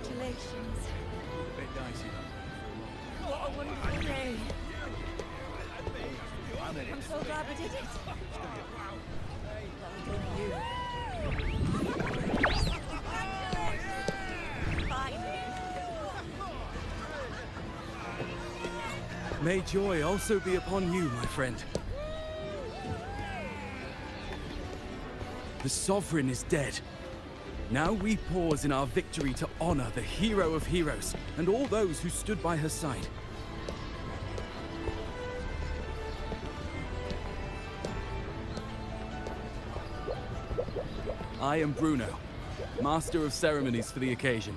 Congratulations. A bit dicey, though. What a wonderful day. I'm so glad we did it. Well done, you. Finally. May joy also be upon you, my friend. The Sovereign is dead. Now we pause in our victory to honor the hero of heroes and all those who stood by her side. I am Bruno, Master of Ceremonies for the occasion.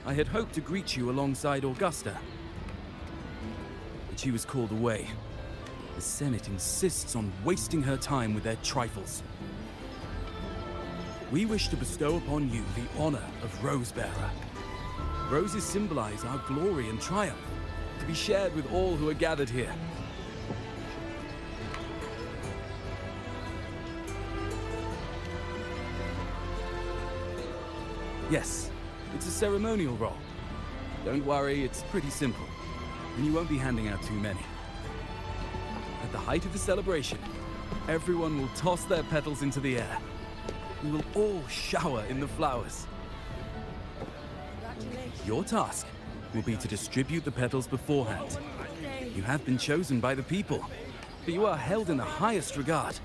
I had hoped to greet you alongside Augusta, but she was called away. The Senate insists on wasting her time with their trifles. We wish to bestow upon you the honor of Rose-Bearer. Roses symbolize our glory and triumph, to be shared with all who are gathered here. Yes, it's a ceremonial role. Don't worry, it's pretty simple, and you won't be handing out too many. At the height of the celebration, everyone will toss their petals into the air. We will all shower in the flowers. Congratulations. Your task will be to distribute the petals beforehand. You have been chosen by the people, but you are held in the highest regard.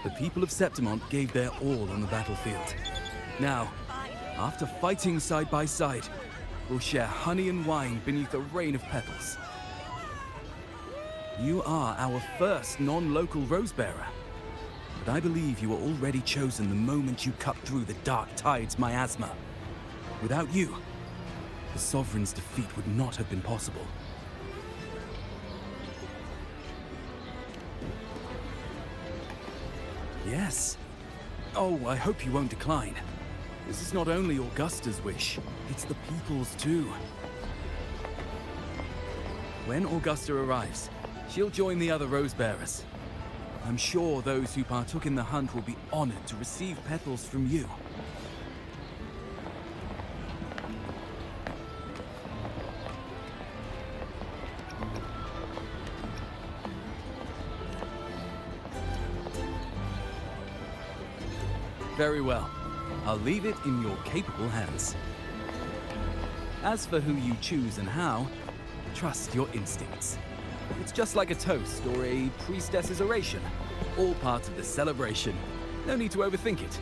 The people of Septimont gave their all on the battlefield. Now, after fighting side by side, we'll share honey and wine beneath a rain of petals. You are our first non-local Rose-Bearer, but I believe you were already chosen the moment you cut through the dark tide's miasma. Without you, the Sovereign's defeat would not have been possible. Yes. Oh, I hope you won't decline. This is not only Augusta's wish, it's the people's too. When Augusta arrives, she'll join the other Rose-Bearers. I'm sure those who partook in the hunt will be honored to receive petals from you. Very well. I'll leave it in your capable hands. As for who you choose and how, trust your instincts. It's just like a toast or a priestess's oration. All part of the celebration. No need to overthink it.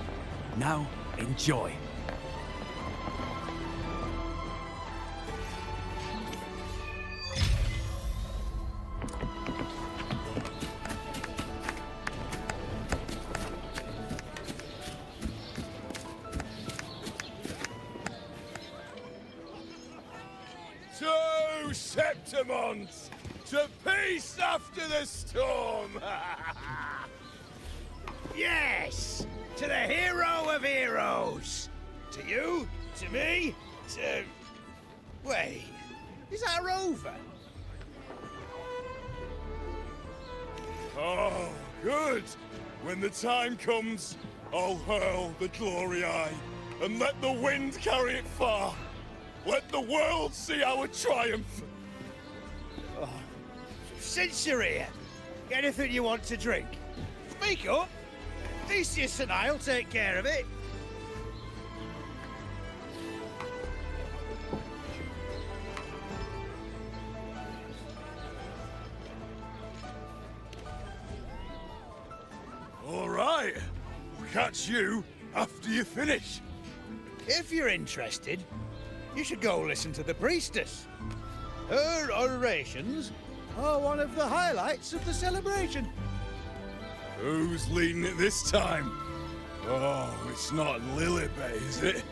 Now, enjoy. To Septimont! To peace after the storm! Yes! To the hero of heroes! To you, to me, to... Wait, is that a rover? Oh, good! When the time comes, I'll hurl the glory eye and let the wind carry it far. Let the world see our triumph! Since you're here, anything you want to drink? Speak up! Theseus and I'll take care of it. All right, we'll catch you after you finish. If you're interested, you should go listen to the priestess. Her orations are one of the highlights of the celebration. Who's leading it this time? Oh, it's not Lilibet, is it?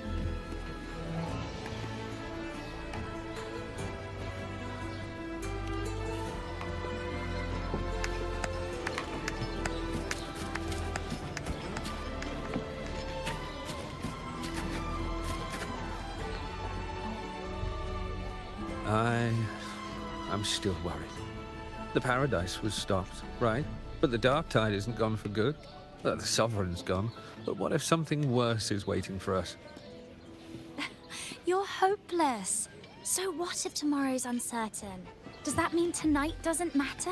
I'm still worried. The paradise was stopped, right? But the dark tide isn't gone for good. The Sovereign's gone. But what if something worse is waiting for us? You're hopeless. So what if tomorrow's uncertain? Does that mean tonight doesn't matter?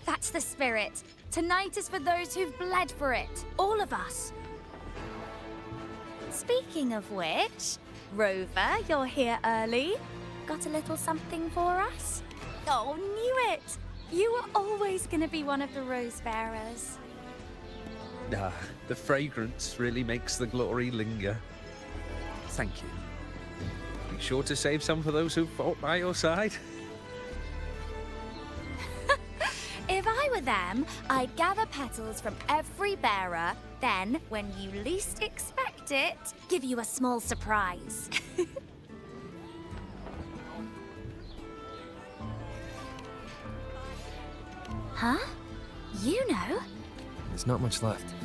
That's the spirit. Tonight is for those who've bled for it. All of us. Speaking of which, Rover, you're here early. Got a little something for us? Oh, knew it! You were always going to be one of the rose bearers. Ah, the fragrance really makes the glory linger. Thank you. Be sure to save some for those who fought by your side. If I were them, I'd gather petals from every bearer, then, when you least expect it, give you a small surprise. Huh? You know? There's not much left.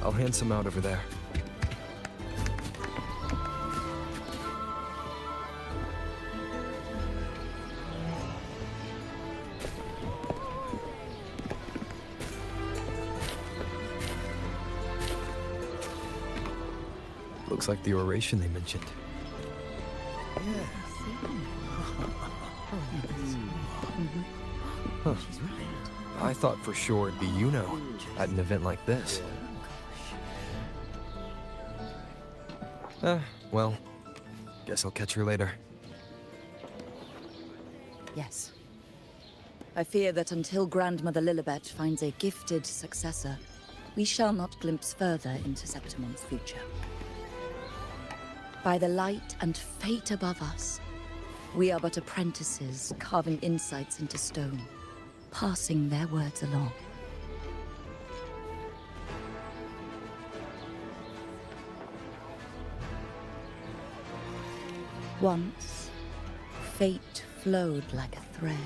I'll hand some out over there. Looks like the oration they mentioned. Huh. I thought for sure it'd be Yuno at an event like this. Well, guess I'll catch her later. Yes. I fear that until Grandmother Lilibet finds a gifted successor, we shall not glimpse further into Septimon's future. By the light and fate above us, we are but apprentices carving insights into stone, passing their words along. Once, fate flowed like a thread.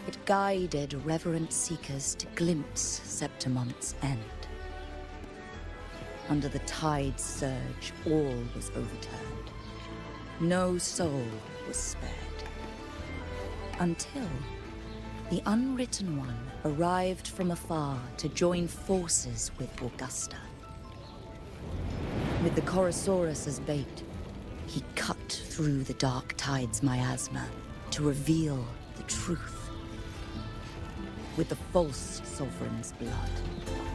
It guided reverent seekers to glimpse Septimon's end. Under the tide's surge, all was overturned. No soul was spared. Until the Unwritten One arrived from afar to join forces with Augusta. With the Chorosaurus as bait, he cut through the dark tide's miasma to reveal the truth. With the false sovereign's blood,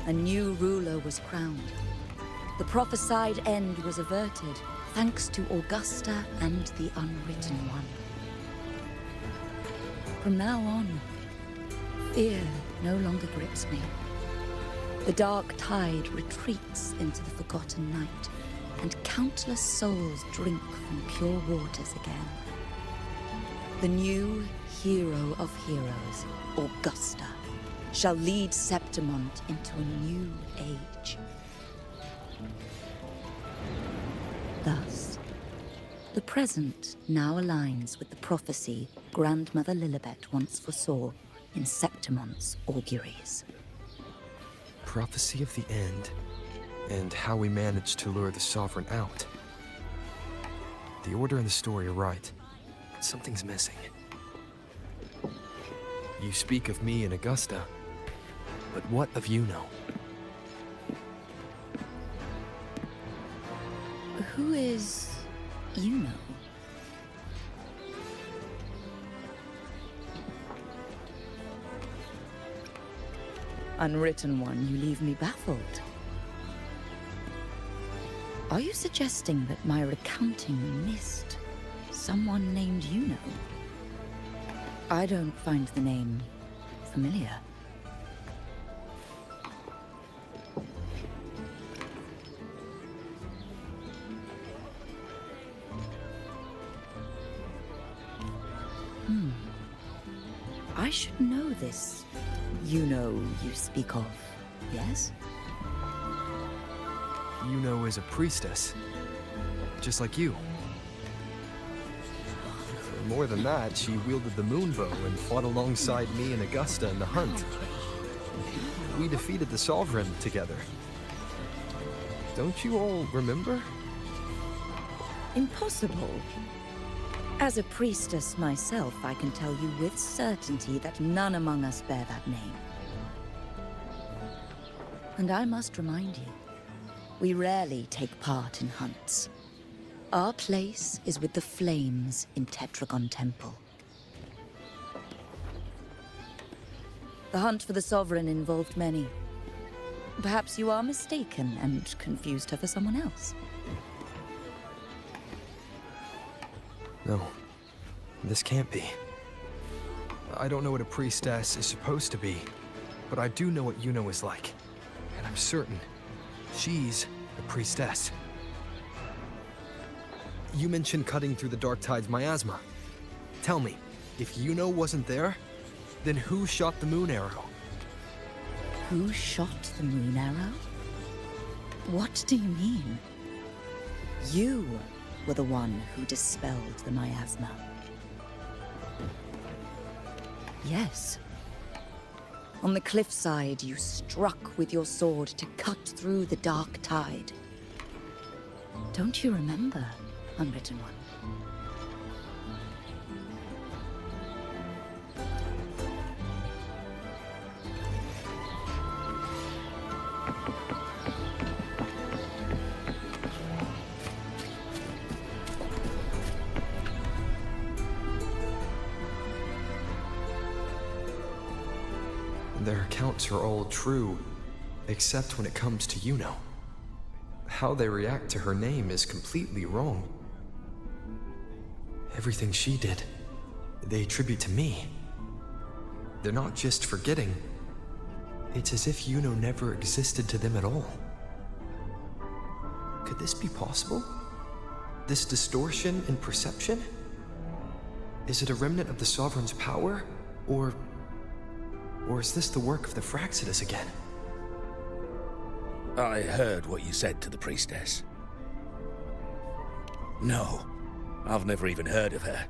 a new ruler was crowned. The prophesied end was averted, thanks to Augusta and the Unwritten One. From now on, fear no longer grips me. The dark tide retreats into the forgotten night, and countless souls drink from pure waters again. The new hero of heroes, Augusta, shall lead Septimont into a new age. Thus, the present now aligns with the prophecy Grandmother Lilibet once foresaw in Septimont's auguries. Prophecy of the end, and how we managed to lure the Sovereign out. The order and the story are right. Something's missing. You speak of me and Augusta, but what of Yuno? Who is Yuno? Unwritten One, you leave me baffled. Are you suggesting that my recounting missed someone named Yuno? I don't find the name familiar. I should know this Yuno you speak of, yes? Yuno is a priestess, just like you. More than that, she wielded the moonbow and fought alongside me and Augusta in the hunt. We defeated the Sovereign together. Don't you all remember? Impossible. As a priestess myself, I can tell you with certainty that none among us bear that name. And I must remind you, we rarely take part in hunts. Our place is with the flames in Tetragon Temple. The hunt for the Sovereign involved many. Perhaps you are mistaken and confused her for someone else. No, this can't be. I don't know what a priestess is supposed to be, but I do know what Yuno is like. And I'm certain she's a priestess. You mentioned cutting through the Dark Tide's miasma. Tell me, if Yuno wasn't there, then who shot the moon arrow? Who shot the moon arrow? What do you mean? You were the one who dispelled the miasma. Yes. On the cliffside, you struck with your sword to cut through the Dark Tide. Don't you remember, Unwritten One? Their accounts are all true, except when it comes to Yuno. How they react to her name is completely wrong. Everything she did, they attribute to me. They're not just forgetting. It's as if Yuno never existed to them at all. Could this be possible? This distortion in perception? Is it a remnant of the Sovereign's power, or is this the work of the Fraxidus again? I heard what you said to the priestess. No, I've never even heard of her.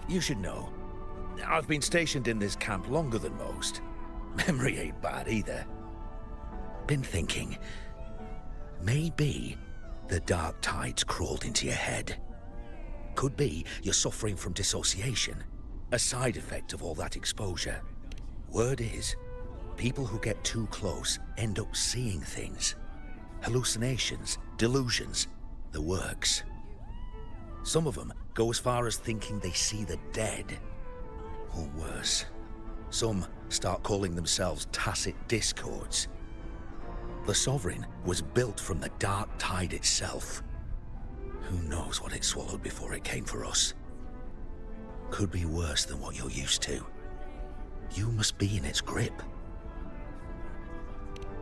You should know. I've been stationed in this camp longer than most. Memory ain't bad either. Been thinking, maybe the Dark Tide's crawled into your head. Could be you're suffering from dissociation, a side effect of all that exposure. Word is, people who get too close end up seeing things. Hallucinations, delusions, the works. Some of them go as far as thinking they see the dead. Or worse, some start calling themselves tacit discords. The Sovereign was built from the Dark Tide itself. Who knows what it swallowed before it came for us? Could be worse than what you're used to. You must be in its grip.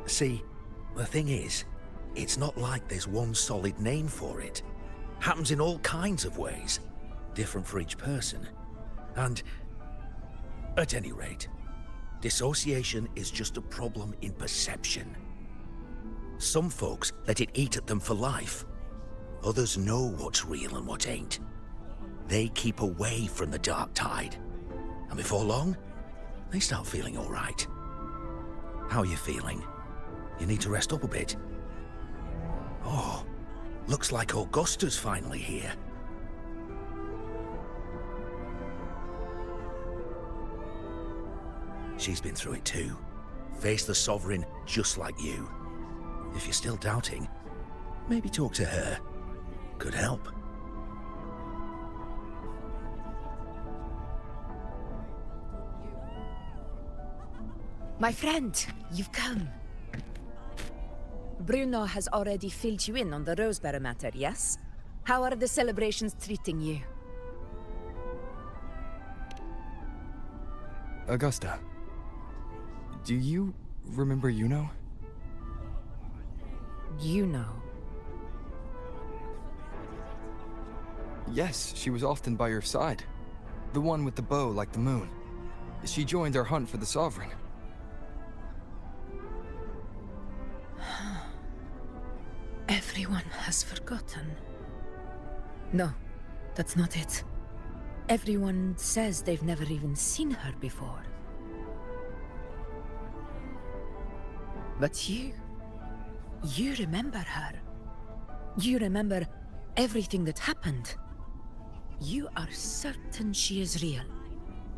See, the thing is, it's not like there's one solid name for it. Happens in all kinds of ways, different for each person. And, at any rate, dissociation is just a problem in perception. Some folks let it eat at them for life. Others know what's real and what ain't. They keep away from the Dark Tide. And before long, they start feeling all right. How are you feeling? You need to rest up a bit. Oh, looks like Augusta's finally here. She's been through it too. Faced the Sovereign just like you. If you're still doubting, maybe talk to her. Could help. My friend, you've come. Bruno has already filled you in on the Rosebearer matter, yes? How are the celebrations treating you? Augusta, do you remember Yuno? You know. Yes, she was often by your side. The one with the bow like the moon. She joined our hunt for the Sovereign. Everyone has forgotten. No, that's not it. Everyone says they've never even seen her before. But you remember her. You remember everything that happened. You are certain she is real,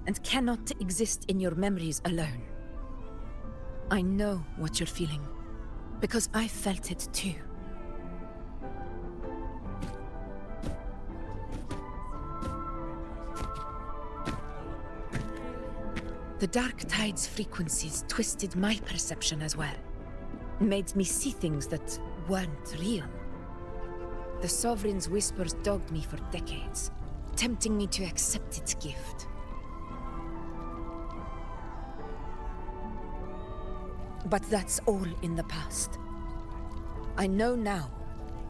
and cannot exist in your memories alone. I know what you're feeling, because I felt it too. The Dark Tide's frequencies twisted my perception as well, made me see things that weren't real. The Sovereign's whispers dogged me for decades, tempting me to accept its gift. But that's all in the past. I know now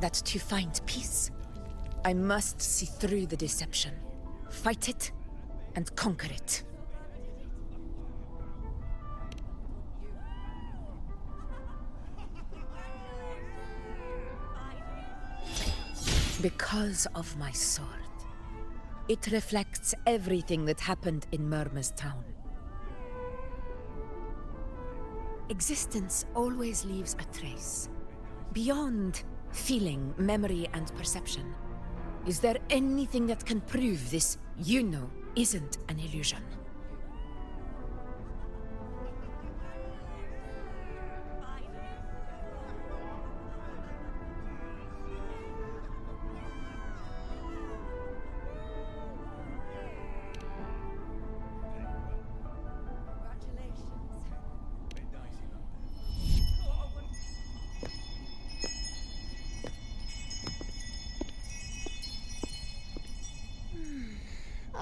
that to find peace, I must see through the deception, fight it, and conquer it. Because of my sword. It reflects everything that happened in Murma's town. Existence always leaves a trace. Beyond feeling, memory, and perception. Is there anything that can prove this, isn't an illusion?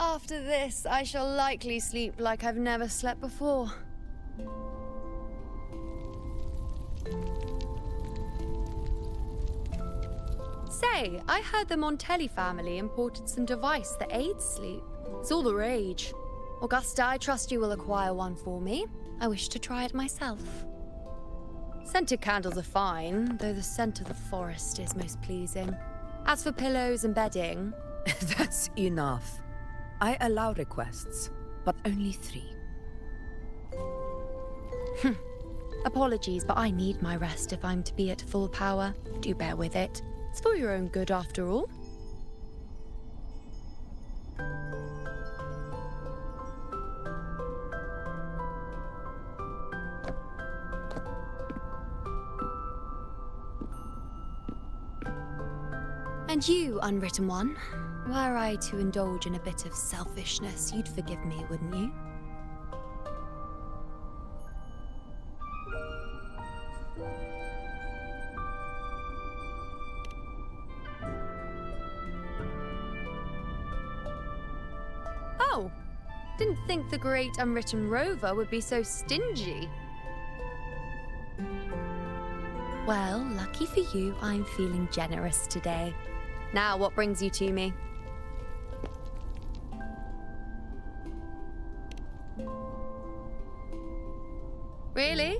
After this, I shall likely sleep like I've never slept before. Say, I heard the Montelli family imported some device that aids sleep. It's all the rage. Augusta, I trust you will acquire one for me. I wish to try it myself. Scented candles are fine, though the scent of the forest is most pleasing. As for pillows and bedding... That's enough. I allow requests, but only 3. Apologies, but I need my rest if I'm to be at full power. Do bear with it. It's for your own good, after all. And you, unwritten one, were I to indulge in a bit of selfishness, you'd forgive me, wouldn't you? Oh, didn't think the great unwritten rover would be so stingy. Well, lucky for you, I'm feeling generous today. Now, what brings you to me? Really?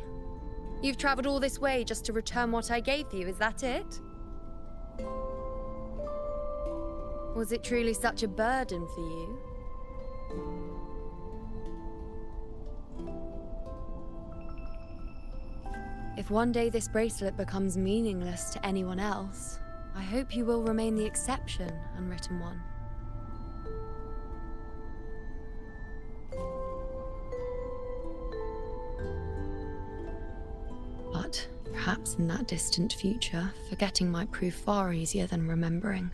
You've traveled all this way just to return what I gave you, is that it? Was it truly such a burden for you? If one day this bracelet becomes meaningless to anyone else, I hope you will remain the exception, unwritten one. But perhaps in that distant future, forgetting might prove far easier than remembering.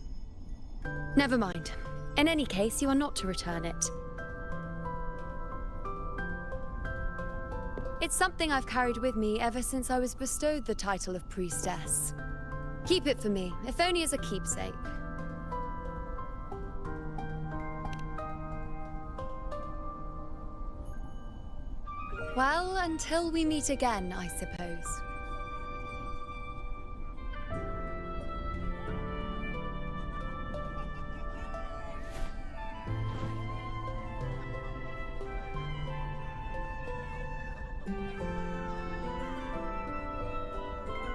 Never mind. In any case, you are not to return it. It's something I've carried with me ever since I was bestowed the title of priestess. Keep it for me, if only as a keepsake. Well, until we meet again, I suppose.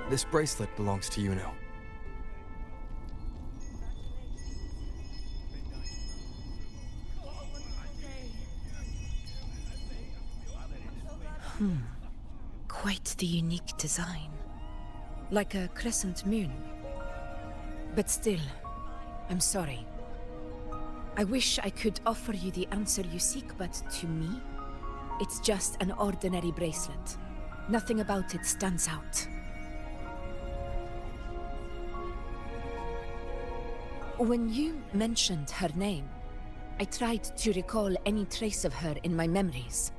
This bracelet belongs to Yuno. Quite the unique design. Like a crescent moon. But still, I'm sorry. I wish I could offer you the answer you seek, but to me, it's just an ordinary bracelet. Nothing about it stands out. When you mentioned her name, I tried to recall any trace of her in my memories.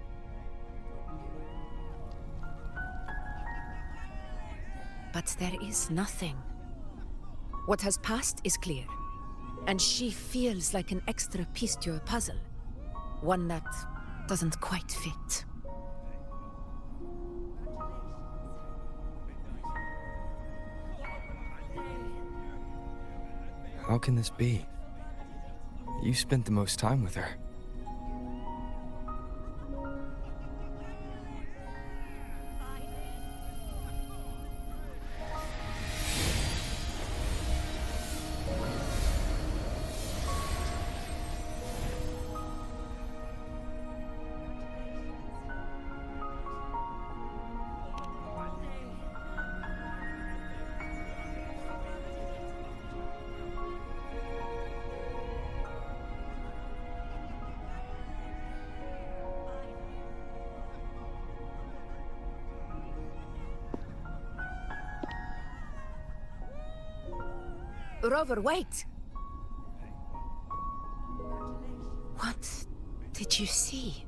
But there is nothing. What has passed is clear, and she feels like an extra piece to a puzzle. One that doesn't quite fit. How can this be? You spent the most time with her. Rover, wait! What did you see?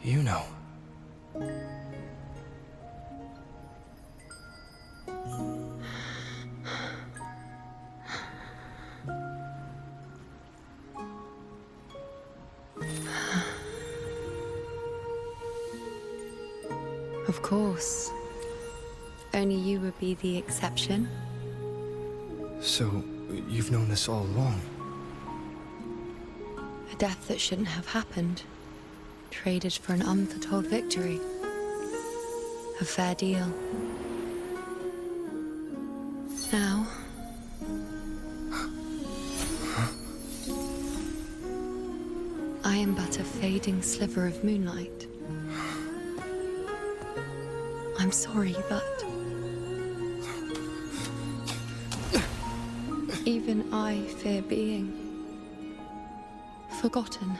You know. Of course. Only you would be the exception. So, you've known this all along? A death that shouldn't have happened. Traded for an unforetold victory. A fair deal. Now... I am but a fading sliver of moonlight. I'm sorry, but... even I fear being... forgotten.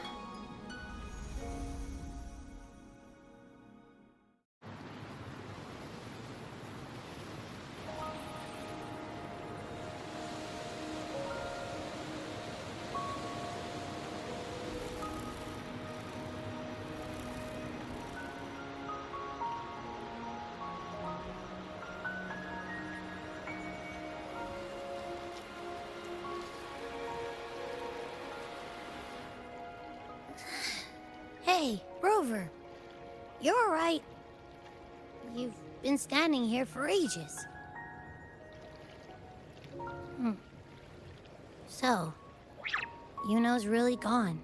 Hey, Rover. You're all right. You've been standing here for ages. So, Yuno's really gone.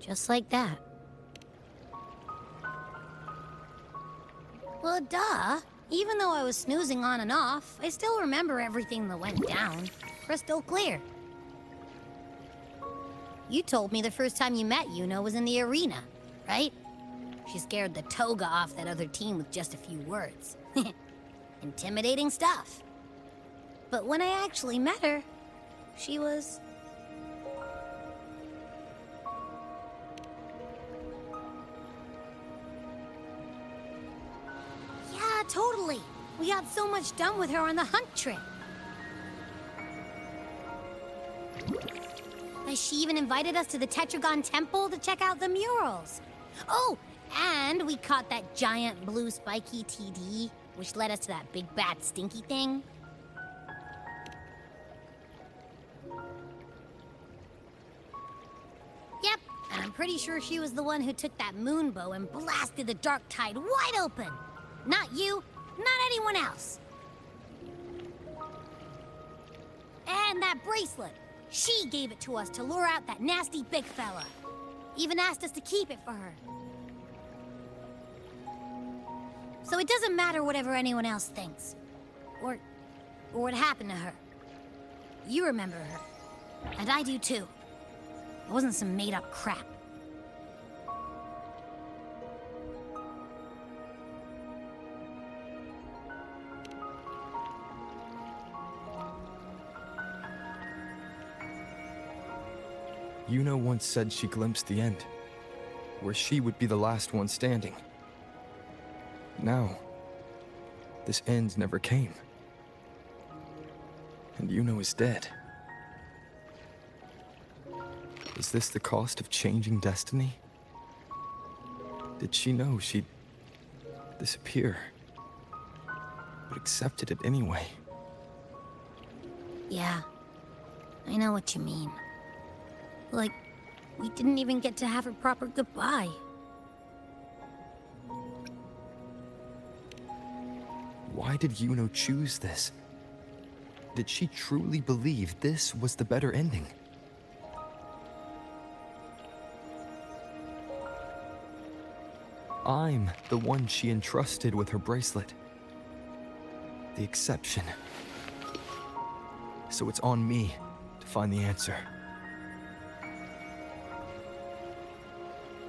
Just like that. Well, duh. Even though I was snoozing on and off, I still remember everything that went down. Crystal clear. You told me the first time you met Yuno was in the arena, right? She scared the toga off that other team with just a few words. Intimidating stuff. But when I actually met her, she was... yeah, totally. We got so much done with her on the hunt trip. She even invited us to the Tetragon Temple to check out the murals. Oh, and we caught that giant blue spiky TD, which led us to that big bad stinky thing. Yep, and I'm pretty sure she was the one who took that moonbow and blasted the dark tide wide open. Not you, not anyone else. And that bracelet. She gave it to us to lure out that nasty big fella. Even asked us to keep it for her. So it doesn't matter whatever anyone else thinks. Or what happened to her. You remember her. And I do too. It wasn't some made-up crap. Yuno once said she glimpsed the end, where she would be the last one standing. Now, this end never came. And Yuno is dead. Is this the cost of changing destiny? Did she know she'd disappear, but accepted it anyway? Yeah, I know what you mean. Like, we didn't even get to have a proper goodbye. Why did Yuno choose this? Did she truly believe this was the better ending? I'm the one she entrusted with her bracelet. The exception. So it's on me to find the answer.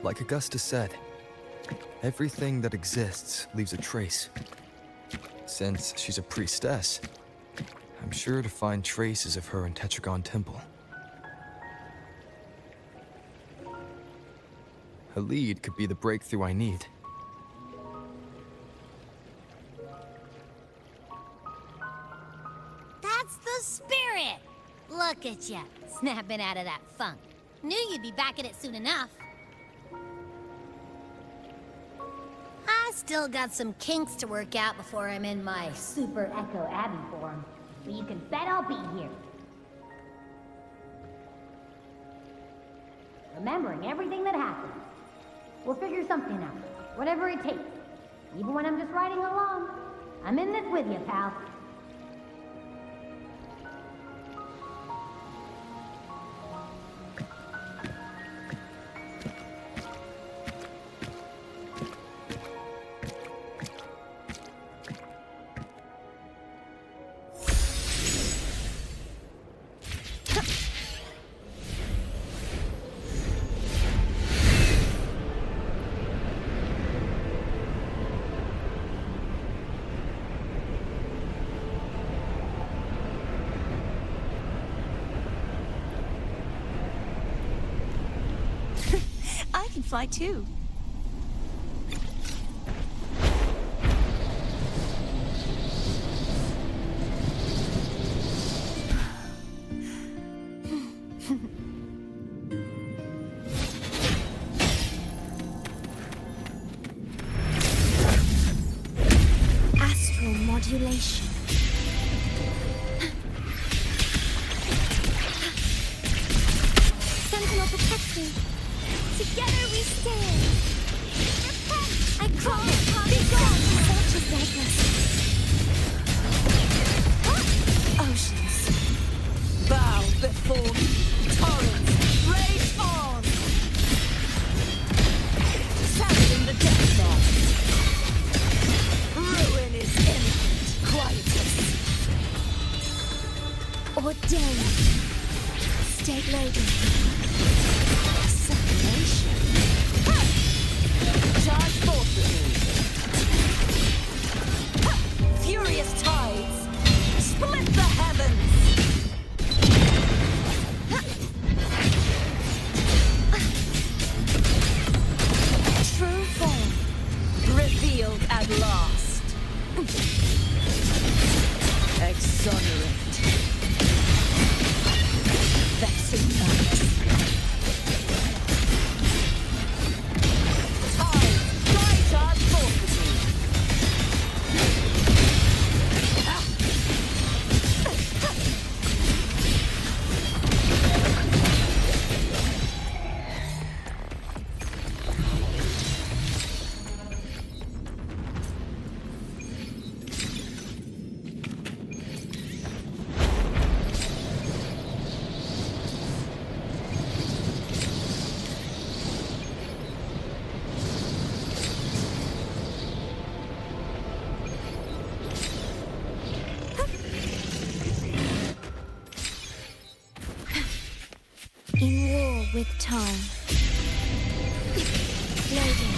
Like Augusta said, everything that exists leaves a trace. Since she's a priestess, I'm sure to find traces of her in Tetragon Temple. A lead could be the breakthrough I need. That's the spirit! Look at ya, snapping out of that funk. Knew you'd be back at it soon enough. I still got some kinks to work out before I'm in my Super Echo Abbey form. But you can bet I'll be here. Remembering everything that happened. We'll figure something out. Whatever it takes. Even when I'm just riding along. I'm in this with you, pal. I can fly too. Astral modulation. Sentinel protection. Together we stand. Repent! I call upon be gone! Such beggars. Oceans, bow before me. Torrents, rage on. Sound in the depth of. Ruin is imminent. Quietus. Ordained. State loading. Charge forth with me. Furious tides, split the heavens. True form revealed at last. Exonerate. Vexing nights. with time. Loading.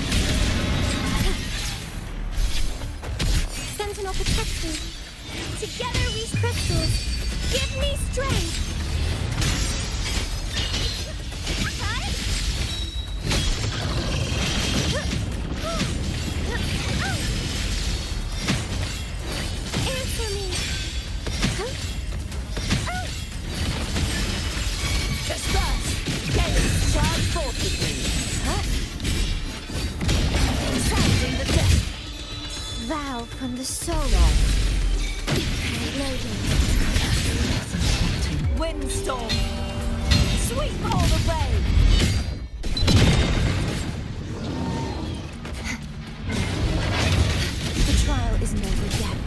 Sentinel protect me. Together these crystals give me strength. Answer me. Disperse! Gaze! Charge forth with me! Sounding the death! Vow from the soul. Loading. Windstorm! Sweep all the way! The trial isn't over yet.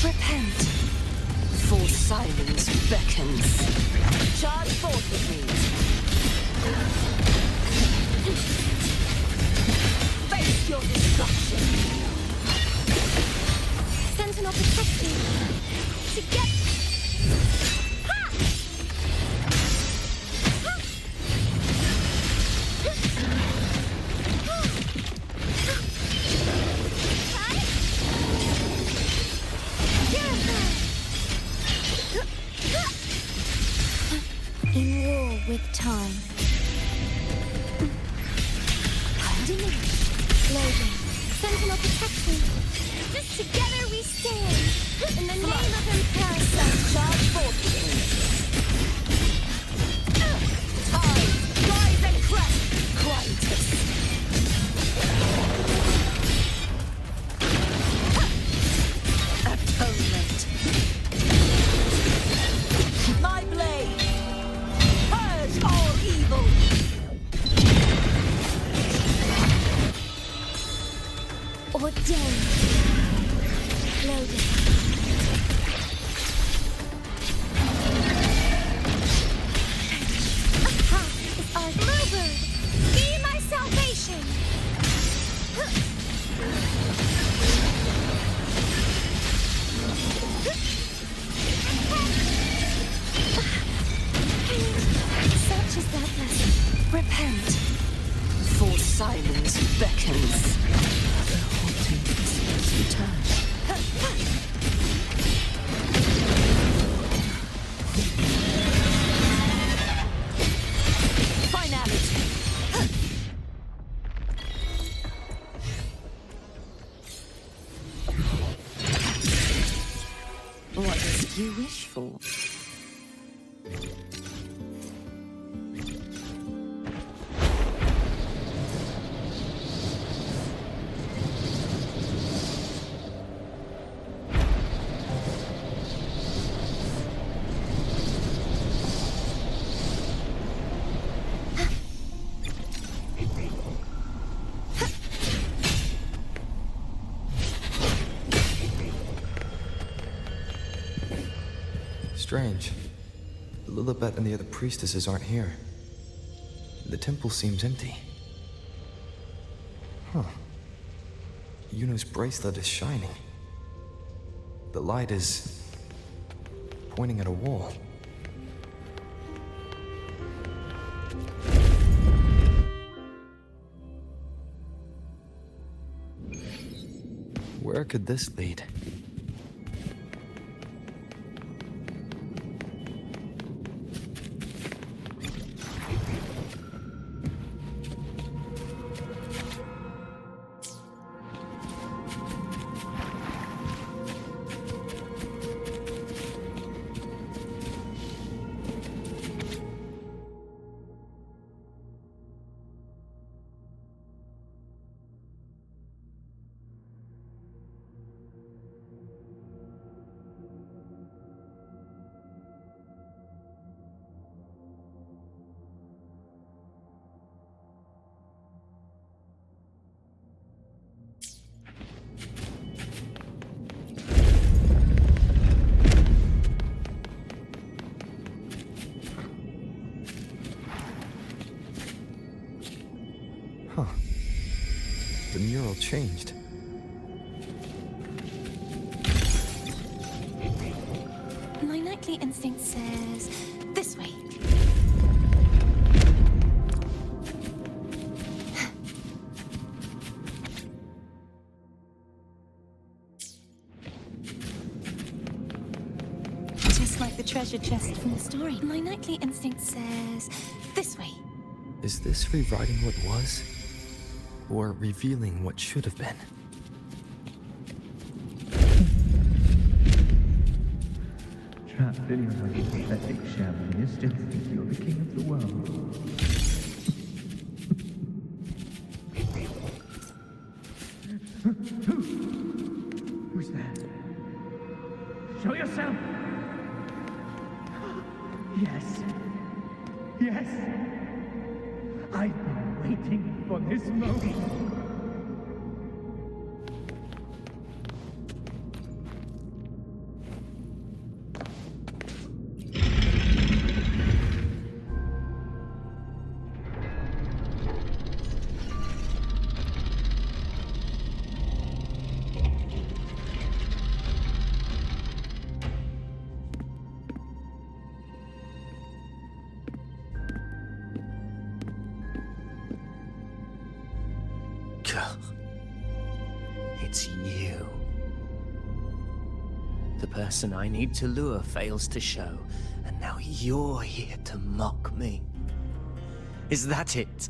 Repent. For silence beckons. Charge forth with me. Face your destruction. Sentinel protect me. Together. In war with time. Loading. Sentinel protect me. Just together we stand. In the name of Impericles, charge forth with me. Tide, rise and crest. Quietus. Atonement. My blade. Purge all evil. Ordained. Loaded. Aha is our mover. Be my salvation. Such is that lesson. Repent. For silence beckons. The haunting whispers return. Finality. What does you wish for? Strange. The Lilibet and the other priestesses aren't here. The temple seems empty. Huh. Yuno's bracelet is shining. The light is pointing at a wall. Where could this lead? Huh. The mural changed. nightly instinct says this way. Just like the treasure chest from the story, my nightly instinct says this way. Is this rewriting what was? Or revealing what should have been? Trapped in your own pathetic shell, and you still think you're the king of the world. Who's there? Show yourself! Yes. Yes! I've been waiting for this moment. It's you. The person I need to lure fails to show, and now you're here to mock me. Is that it?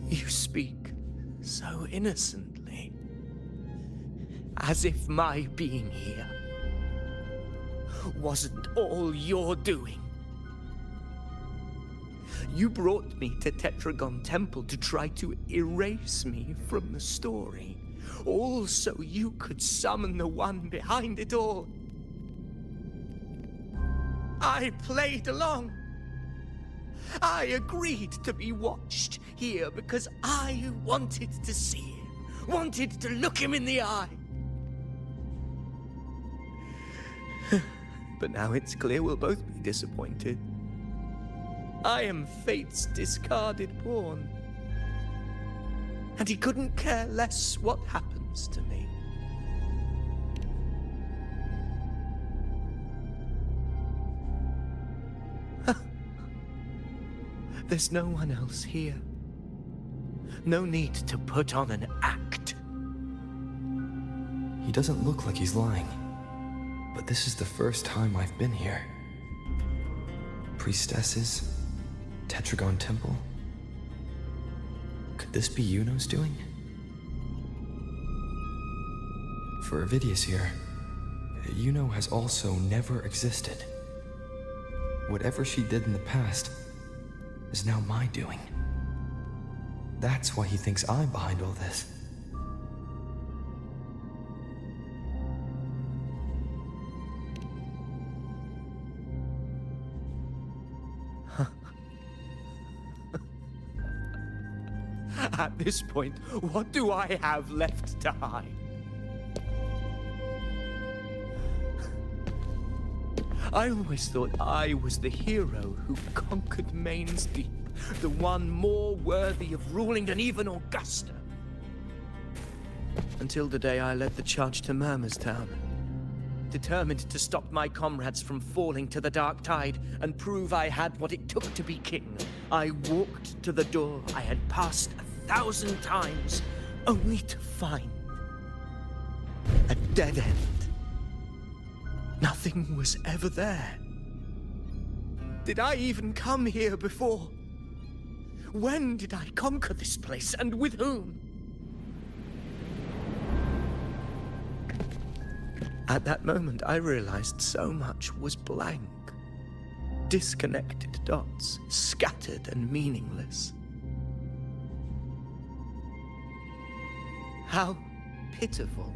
You speak so innocently, as if my being here wasn't all you're doing. You brought me to Tetragon Temple to try to erase me from the story, all so you could summon the one behind it all. I played along. I agreed to be watched here because I wanted to see him, wanted to look him in the eye. But now it's clear we'll both be disappointed. I am fate's discarded pawn. And he couldn't care less what happens to me. There's no one else here. No need to put on an act. He doesn't look like he's lying. But this is the first time I've been here. Priestesses? Tetragon Temple? Could this be Yuno's doing? For Avidius here, Yuno has also never existed. Whatever she did in the past is now my doing. That's why he thinks I'm behind all this. At this point, what do I have left to hide? I always thought I was the hero who conquered Main's Deep, the one more worthy of ruling than even Augusta. Until the day I led the charge to Murmur's Town. Determined to stop my comrades from falling to the dark tide and prove I had what it took to be king, I walked to the door I had passed 1,000 times, only to find a dead end. Nothing was ever there. Did I even come here before? When did I conquer this place, and with whom? At that moment, I realized so much was blank. Disconnected dots, scattered and meaningless. How pitiful.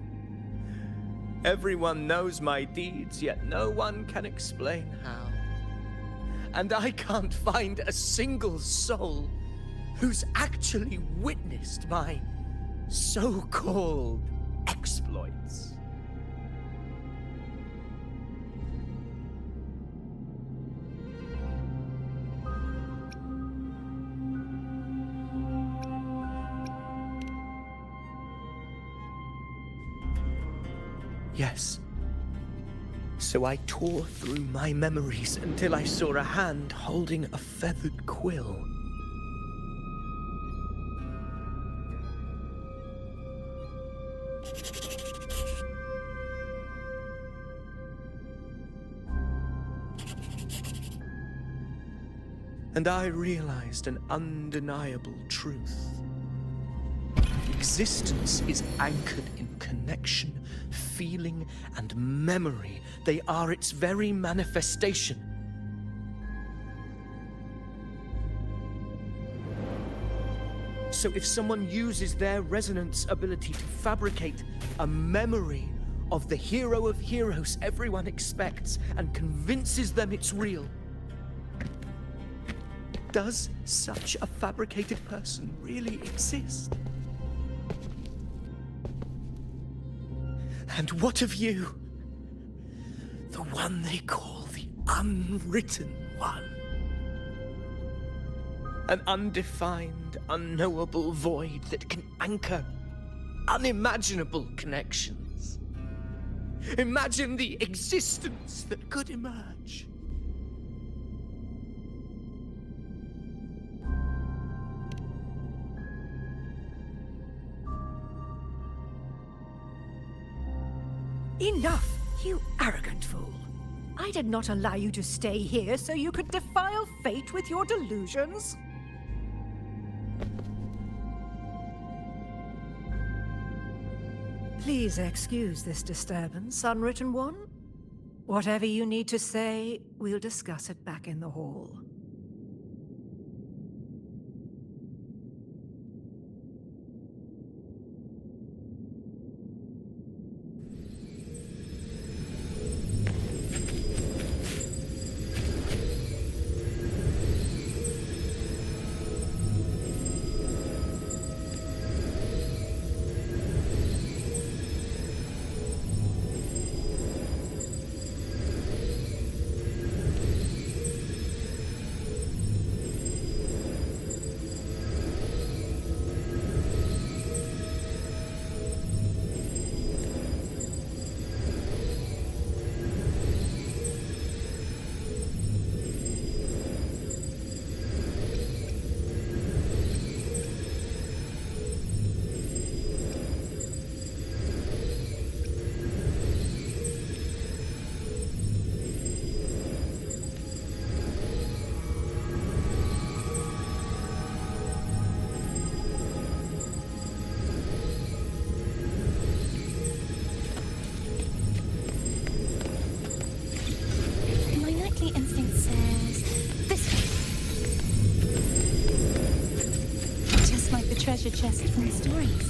Everyone knows my deeds, yet no one can explain how. And I can't find a single soul who's actually witnessed my so-called exploits. Yes. So I tore through my memories until I saw a hand holding a feathered quill. And I realized an undeniable truth. Existence is anchored in connection, feeling, and memory. They are its very manifestation. So if someone uses their resonance ability to fabricate a memory of the hero of heroes everyone expects and convinces them it's real, does such a fabricated person really exist? And what of you? The one they call the unwritten one. An undefined, unknowable void that can anchor unimaginable connections. Imagine the existence that could emerge. Enough, you arrogant fool. I did not allow you to stay here so you could defile fate with your delusions. Please excuse this disturbance, Unwritten One. Whatever you need to say, we'll discuss it back in the hall. Instinct says this way. Just like the treasure chest from the stories.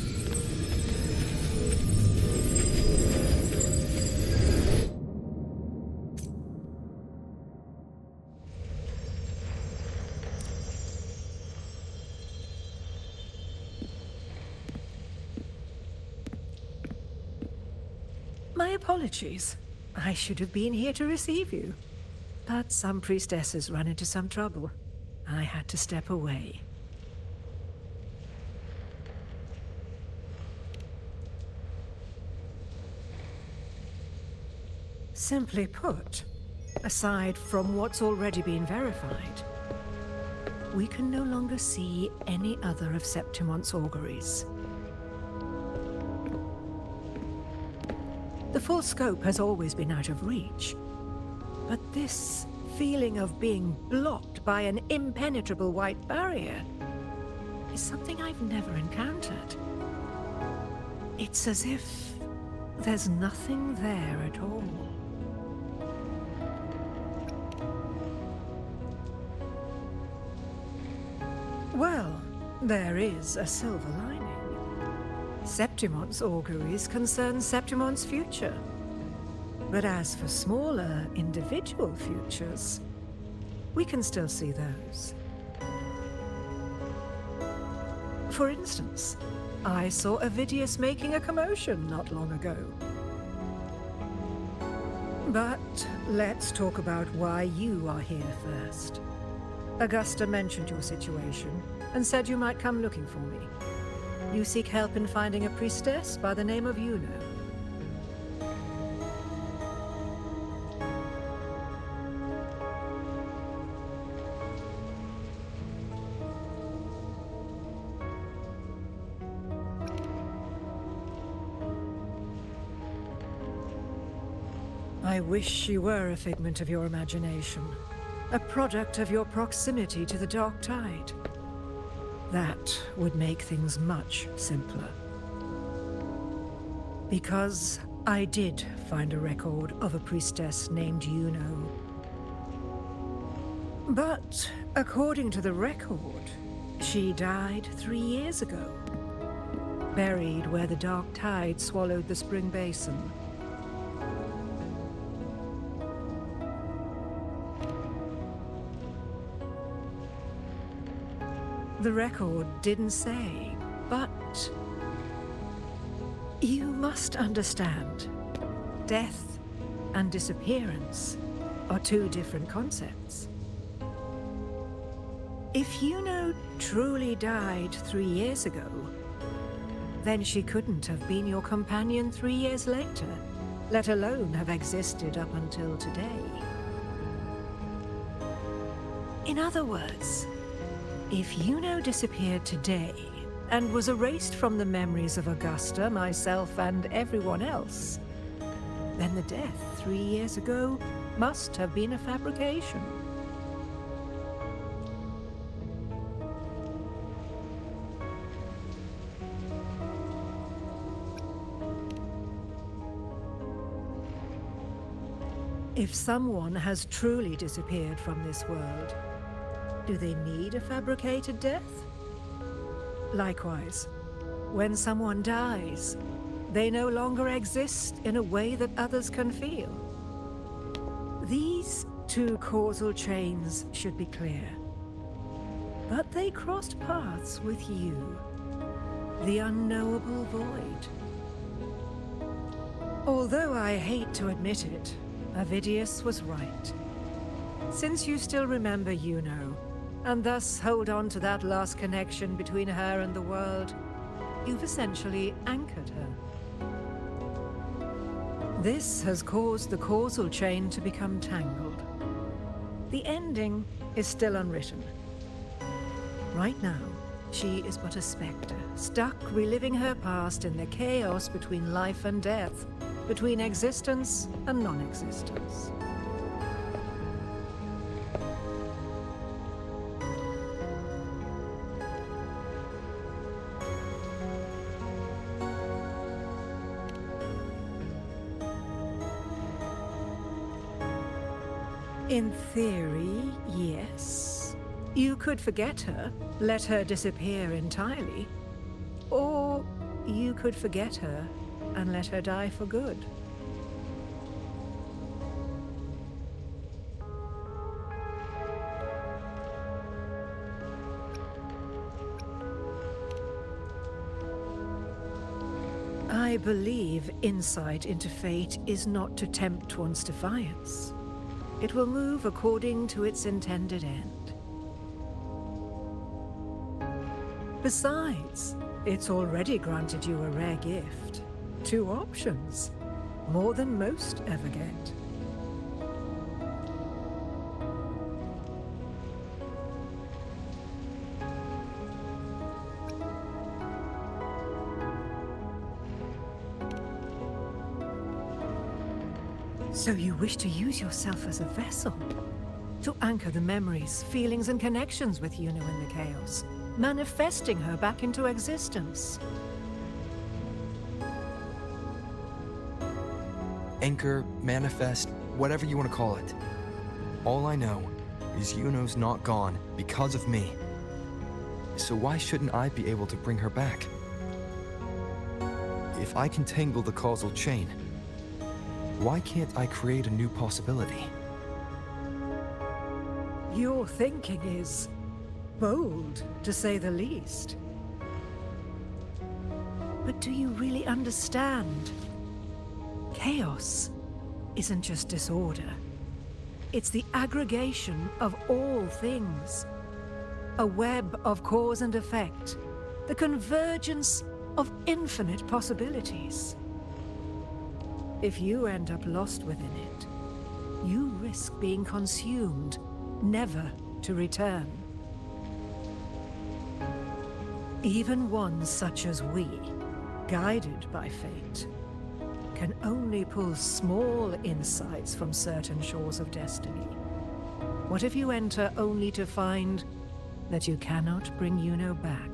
My apologies. I should have been here to receive you. But some priestesses run into some trouble. I had to step away. Simply put, aside from what's already been verified, we can no longer see any other of Septimon's auguries. The full scope has always been out of reach. But this feeling of being blocked by an impenetrable white barrier is something I've never encountered. It's as if there's nothing there at all. Well, there is a silver lining. Septimon's auguries concern Septimon's future. But as for smaller, individual futures, we can still see those. For instance, I saw Avidius making a commotion not long ago. But let's talk about why you are here first. Augusta mentioned your situation and said you might come looking for me. You seek help in finding a priestess by the name of Yuno. I wish she were a figment of your imagination, a product of your proximity to the dark tide. That would make things much simpler. Because I did find a record of a priestess named Yuno. But according to the record, she died 3 years ago, buried where the dark tide swallowed the spring basin. The record didn't say, but you must understand, death and disappearance are two different concepts. If Yuno truly died 3 years ago, then she couldn't have been your companion 3 years later, let alone have existed up until today. In other words, if Yuno disappeared today and was erased from the memories of Augusta, myself, and everyone else, then the death 3 years ago must have been a fabrication. If someone has truly disappeared from this world, do they need a fabricated death? Likewise, when someone dies, they no longer exist in a way that others can feel. These two causal chains should be clear. But they crossed paths with you, the unknowable void. Although I hate to admit it, Avidius was right. Since you still remember Yuno, and thus hold on to that last connection between her and the world, you've essentially anchored her. This has caused the causal chain to become tangled. The ending is still unwritten. Right now, she is but a spectre, stuck reliving her past in the chaos between life and death, between existence and non-existence. In theory, yes. You could forget her, let her disappear entirely. Or you could forget her and let her die for good. I believe insight into fate is not to tempt one's defiance. It will move according to its intended end. Besides, it's already granted you a rare gift. 2 options, more than most ever get. So you wish to use yourself as a vessel, to anchor the memories, feelings, and connections with Yuno in the chaos, manifesting her back into existence. Anchor, manifest, whatever you want to call it. All I know is Yuno's not gone because of me. So why shouldn't I be able to bring her back? If I can tangle the causal chain, why can't I create a new possibility? Your thinking is bold, to say the least. But do you really understand? Chaos isn't just disorder. It's the aggregation of all things. A web of cause and effect. The convergence of infinite possibilities. If you end up lost within it, you risk being consumed, never to return. Even ones such as we, guided by fate, can only pull small insights from certain shores of destiny. What if you enter only to find that you cannot bring Yuno back?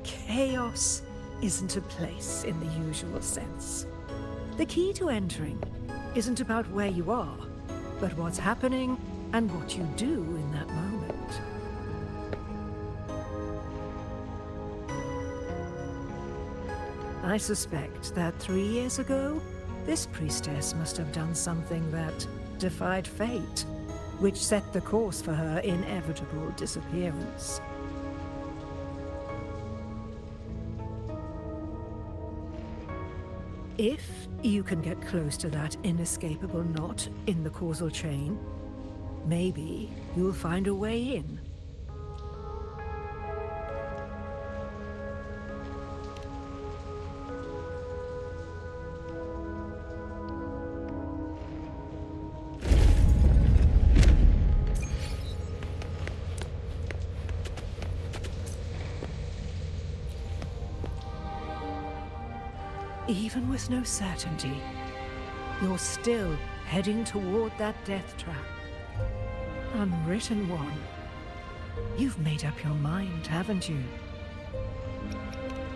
Chaos isn't a place in the usual sense. The key to entering isn't about where you are, but what's happening and what you do in that moment. I suspect that 3 years ago, this priestess must have done something that defied fate, which set the course for her inevitable disappearance. If you can get close to that inescapable knot in the causal chain, maybe you'll find a way in. Even with no certainty, you're still heading toward that death trap. Unwritten one. You've made up your mind, haven't you?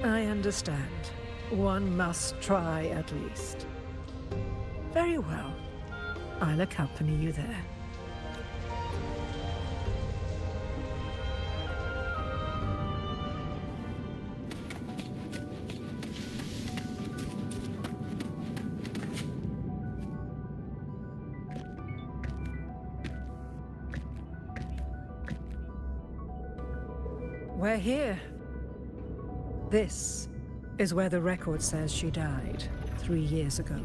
I understand. One must try at least. Very well. I'll accompany you there. We're here. This is where the record says she died 3 years ago.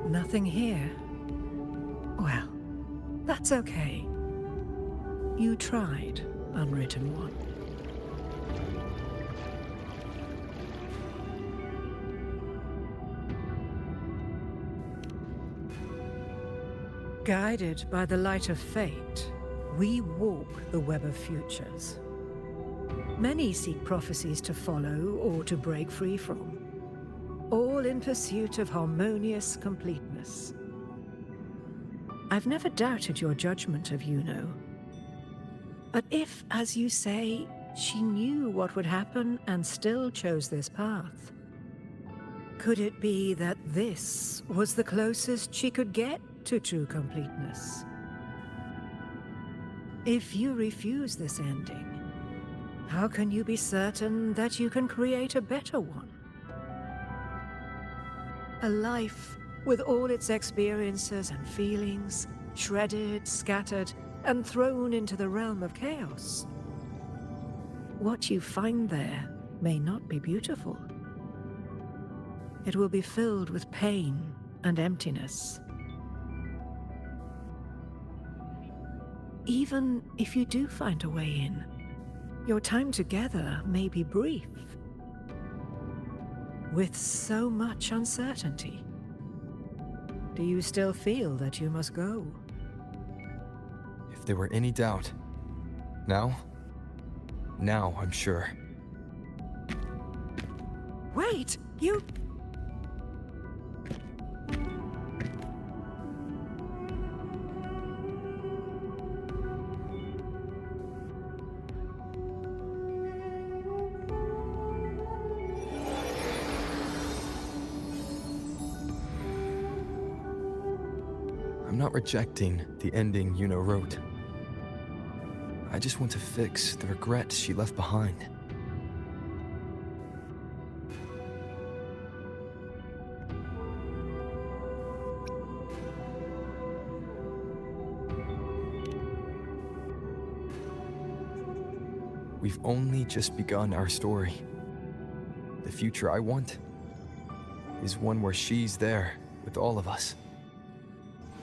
Nothing here. Well, that's okay. You tried, Unwritten One. Guided by the light of fate, we walk the web of futures. Many seek prophecies to follow or to break free from, all in pursuit of harmonious completeness. I've never doubted your judgment of Yuno. But if, as you say, she knew what would happen and still chose this path, could it be that this was the closest she could get to true completeness? If you refuse this ending, how can you be certain that you can create a better one? A life with all its experiences and feelings, shredded, scattered, and thrown into the realm of chaos. What you find there may not be beautiful. It will be filled with pain and emptiness. Even if you do find a way in, your time together may be brief. With so much uncertainty, do you still feel that you must go? If there were any doubt, now I'm sure. Wait, you... I'm not rejecting the ending Yuno wrote. I just want to fix the regret she left behind. we've only just begun our story. The future I want is one where she's there with all of us.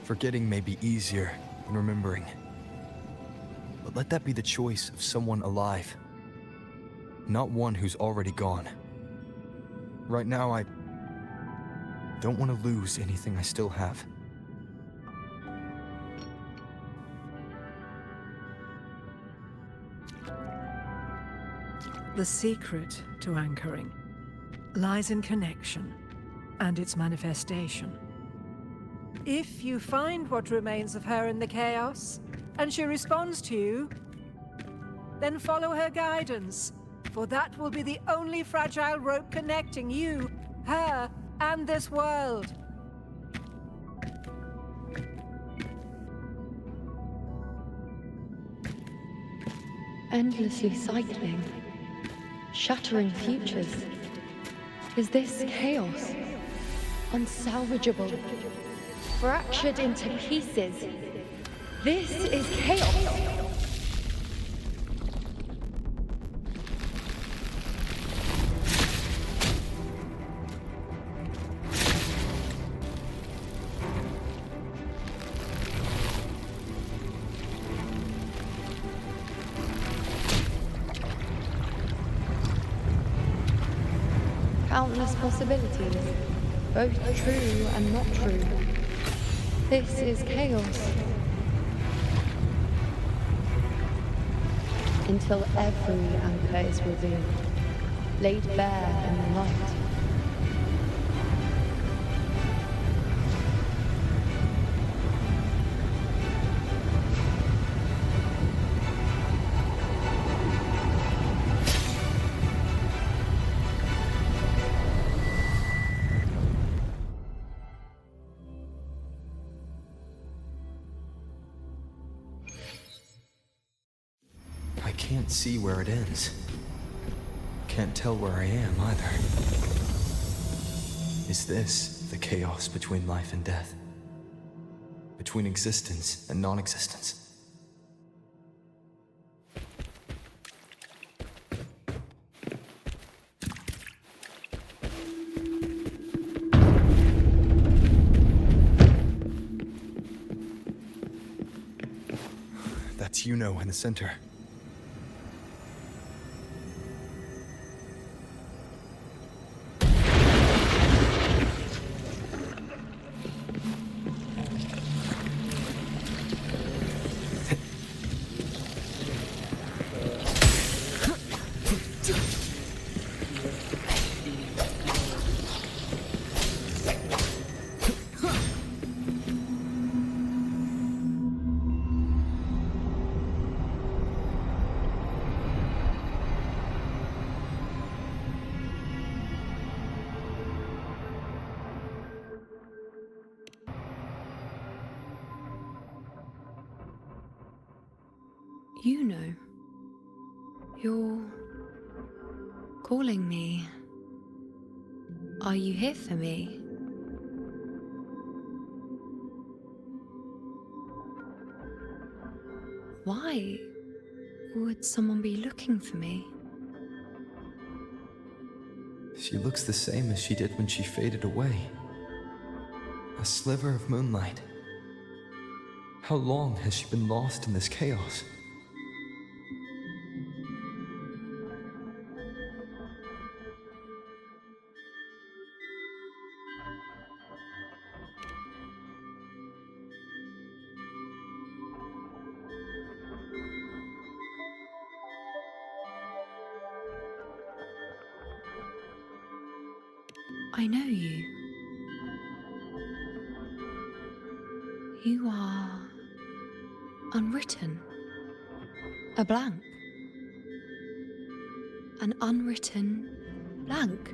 Forgetting may be easier than remembering. But let that be the choice of someone alive, not one who's already gone. Right now, I don't want to lose anything I still have. The secret to anchoring lies in connection and its manifestation. If you find what remains of her in the chaos, and she responds to you, then follow her guidance, for that will be the only fragile rope connecting you, her, and this world. Endlessly cycling, shattering futures. Is this chaos? Unsalvageable, fractured into pieces. This is chaos. Countless possibilities, both true and not true. This is chaos. Until every anchor is revealed, laid bare in the light. I can't see where it ends. Can't tell where I am either. Is this the chaos between life and death? Between existence and non-existence? That's Yuno in the center. You know, you're calling me. Are you here for me? Why would someone be looking for me? She looks the same as she did when she faded away. A sliver of moonlight. How long has she been lost in this chaos? I know you. You are unwritten. A blank. An unwritten blank.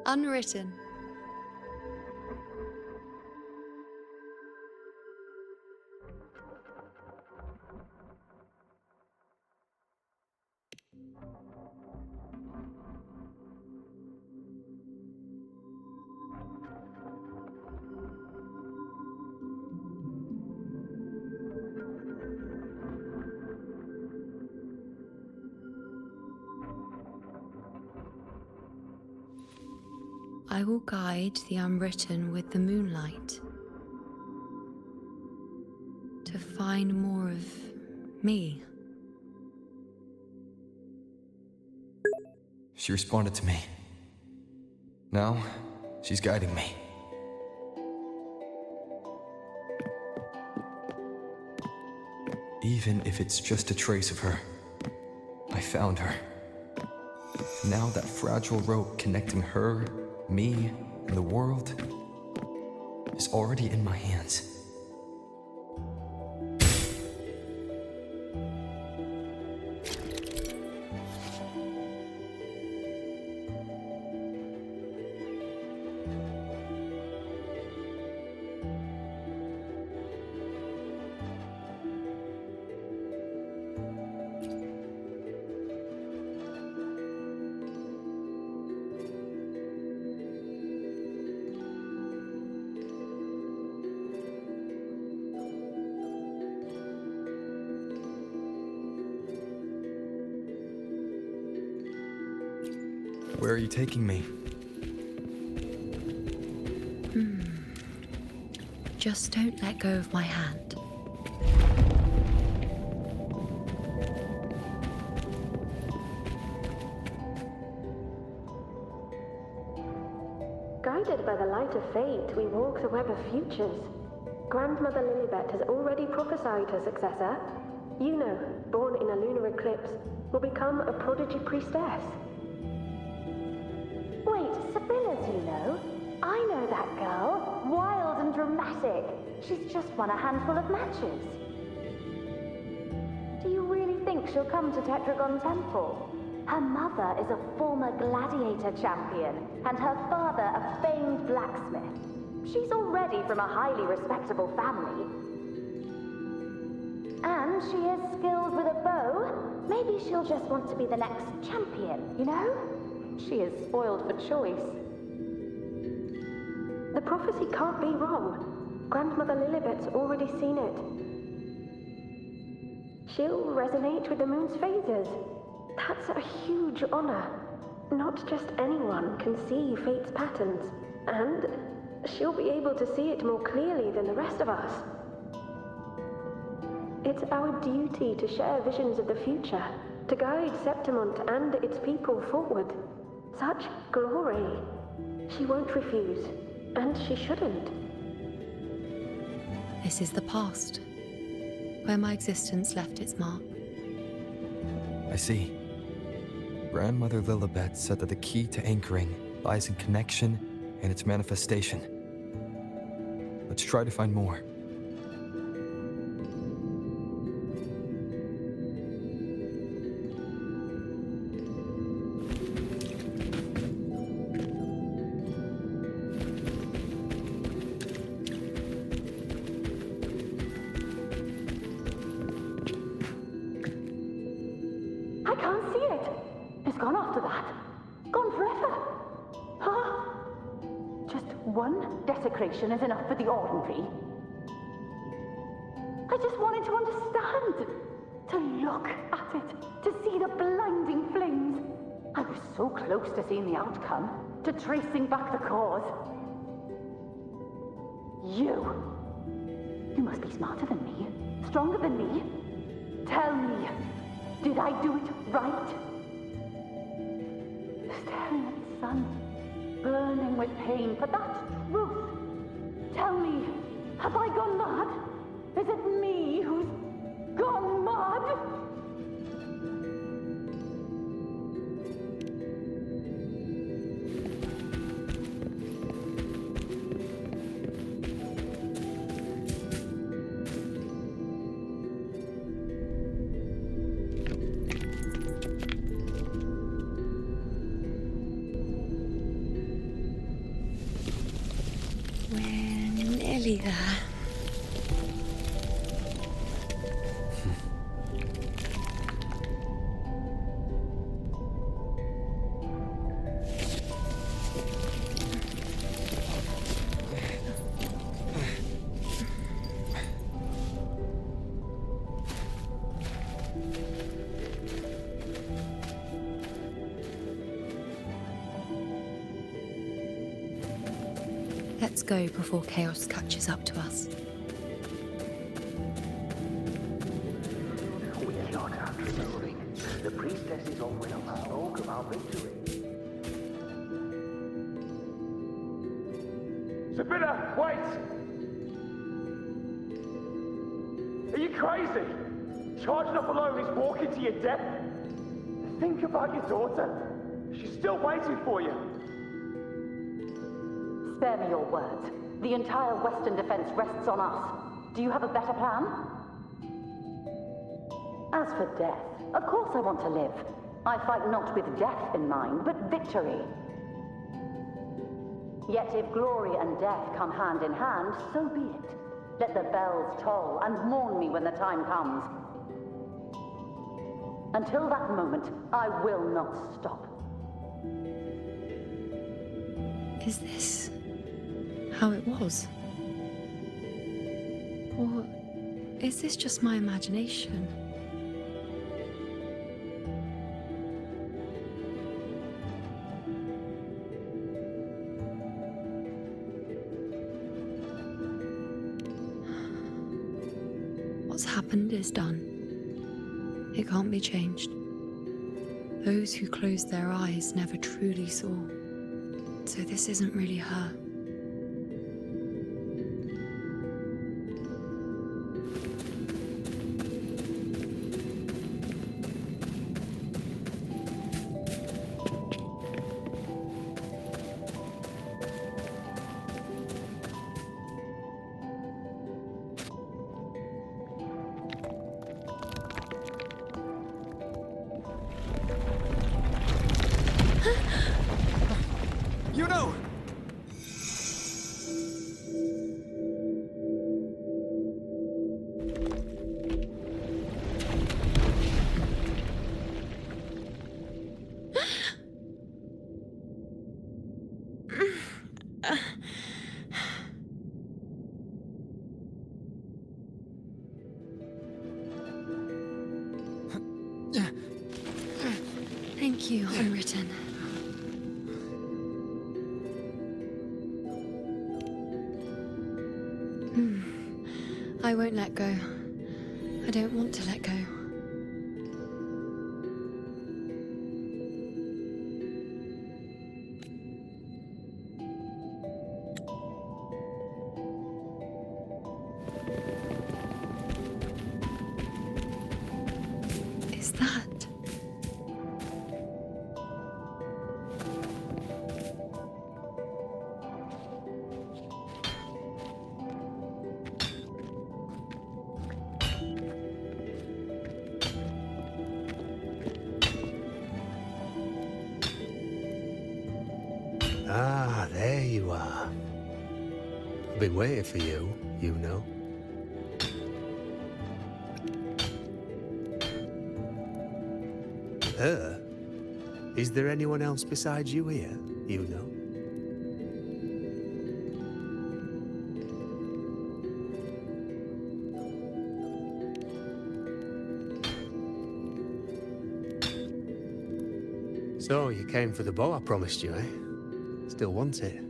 Unwritten. I will guide the unwritten with the moonlight to find more of me. She responded to me. Now, she's guiding me. Even if it's just a trace of her, I found her. Now that fragile rope connecting her, me, and the world is already in my hands. Where are you taking me? Just don't let go of my hand. Guided by the light of fate, we walk the web of futures. Grandmother Lilibet has already prophesied her successor. Yuno, born in a lunar eclipse, will become a prodigy priestess. Wait, Sibylla's, you know? I know that girl. Wild and dramatic. She's just won a handful of matches. Do you really think she'll come to Tetragon Temple? Her mother is a former gladiator champion, and her father a famed blacksmith. She's already from a highly respectable family. And she is skilled with a bow. Maybe she'll just want to be the next champion, you know? She is spoiled for choice. The prophecy can't be wrong. Grandmother Lilibet's already seen it. She'll resonate with the moon's phases. That's a huge honor. Not just anyone can see fate's patterns, and she'll be able to see it more clearly than the rest of us. It's our duty to share visions of the future, to guide Septimont and its people forward. Such glory. She won't refuse, and she shouldn't. This is the past, where my existence left its mark. I see. Grandmother Lilibet said that the key to anchoring lies in connection and its manifestation. Let's try to find more. I can't see it. It's gone after that. Gone forever. Huh? Just one desecration is enough for the ordinary. I just wanted to understand. To look at it. To see the blinding flames. I was so close to seeing the outcome. To tracing back the cause. You must be smarter than me. Stronger than me. Tell me. Did I do it right? Staring at the sun, burning with pain for that truth. Tell me, have I gone mad? Is it me who's gone mad? We're nearly there. Let's go before chaos catches up to us. We cannot after Wuthering. The priestess is always on the smoke of our victory. Sabina, wait! Are you crazy? Charging up alone is walking to your death. Think about your daughter. She's still waiting for you. Spare me your words. The entire western defense rests on us. Do you have a better plan? As for death, of course I want to live. I fight not with death in mind, but victory. Yet if glory and death come hand in hand, so be it. Let the bells toll and mourn me when the time comes. Until that moment, I will not stop. Is this how it was? Or is this just my imagination? What's happened is done. It can't be changed. Those who closed their eyes never truly saw. So this isn't really her. You know! Thank you, Unwritten. I won't let go. I don't want to let go. Is that? Ah, there you are. I've been waiting for you, you know. Is there anyone else besides you here, you know? So, you came for the bow I promised you, eh? Still want it?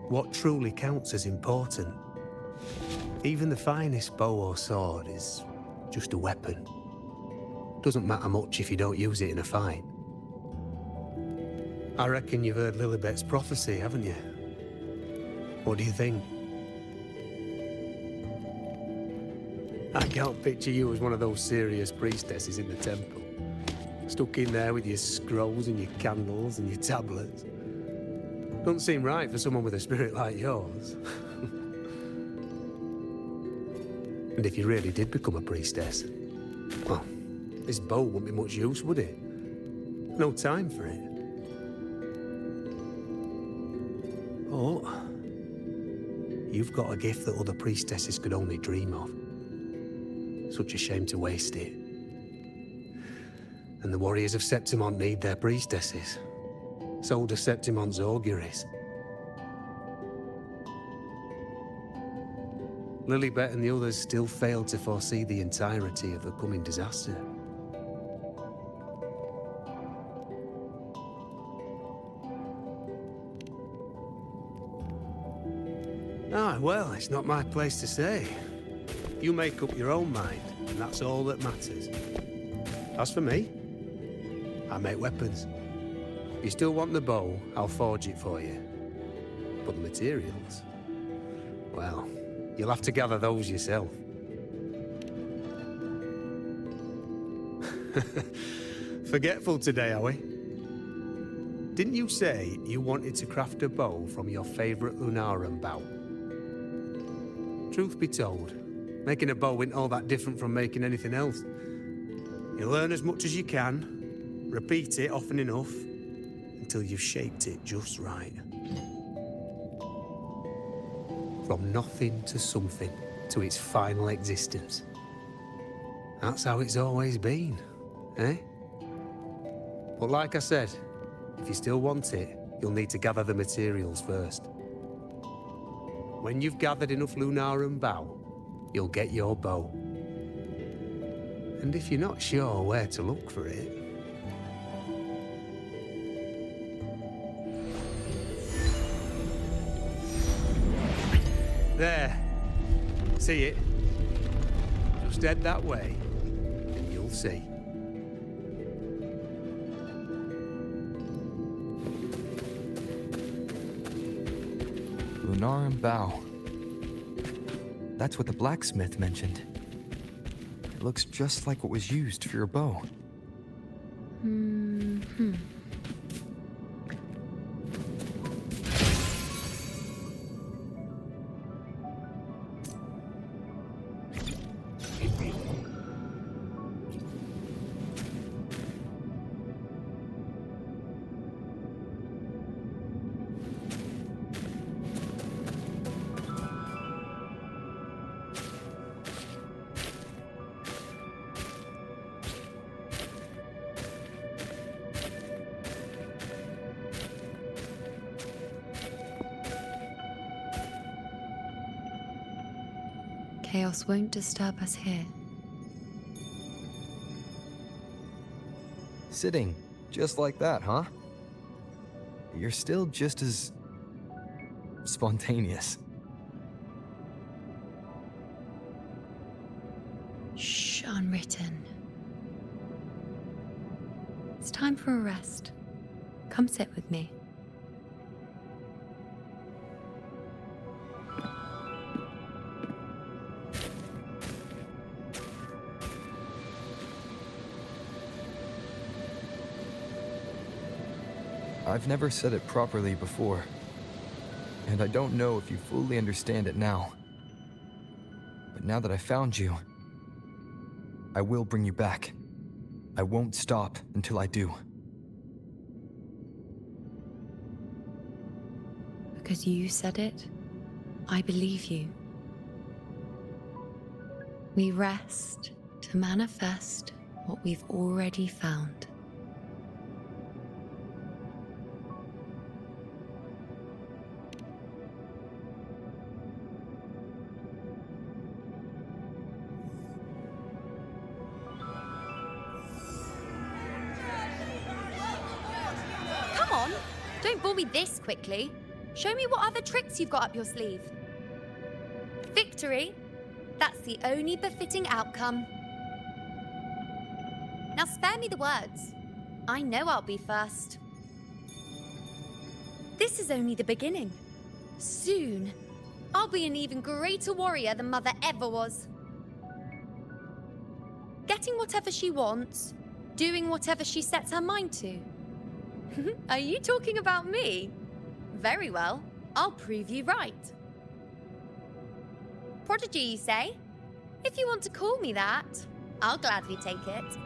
What truly counts as important? Even the finest bow or sword is just a weapon. Doesn't matter much if you don't use it in a fight. I reckon you've heard Lilibet's prophecy, haven't you? What do you think? I can't picture you as one of those serious priestesses in the temple. Stuck in there with your scrolls and your candles and your tablets. Doesn't seem right for someone with a spirit like yours. And if you really did become a priestess, well, this bow wouldn't be much use, would it? No time for it. Oh, you've got a gift that other priestesses could only dream of. Such a shame to waste it. And the warriors of Septimont need their priestesses. So do Septimont's auguries. Lilibet and the others still failed to foresee the entirety of the coming disaster. Ah, well, it's not my place to say. You make up your own mind, and that's all that matters. As for me, I make weapons. If you still want the bow, I'll forge it for you. But the materials, well, you'll have to gather those yourself. Forgetful today, are we? Didn't you say you wanted to craft a bow from your favorite Lunarum bow? Truth be told, making a bow isn't all that different from making anything else. You learn as much as you can, repeat it often enough, until you've shaped it just right. From nothing to something, to its final existence. That's how it's always been, eh? But like I said, if you still want it, you'll need to gather the materials first. When you've gathered enough Lunarum bow, you'll get your bow. And if you're not sure where to look for it... There. See it? Just head that way, and you'll see. Lunarum bow. That's what the blacksmith mentioned. It looks just like what was used for your bow. Hmm. Chaos won't disturb us here. Sitting, just like that, huh? You're still just as... spontaneous. Shh, unwritten. It's time for a rest. Come sit with me. I've never said it properly before, and I don't know if you fully understand it now. But now that I found you, I will bring you back. I won't stop until I do. Because you said it, I believe you. We rest to manifest what we've already found. Don't bore me this quickly. Show me what other tricks you've got up your sleeve. Victory? That's the only befitting outcome. Now spare me the words. I know I'll be first. This is only the beginning. Soon, I'll be an even greater warrior than Mother ever was. Getting whatever she wants, doing whatever she sets her mind to. Are you talking about me? Very well, I'll prove you right. Prodigy, you say? If you want to call me that, I'll gladly take it.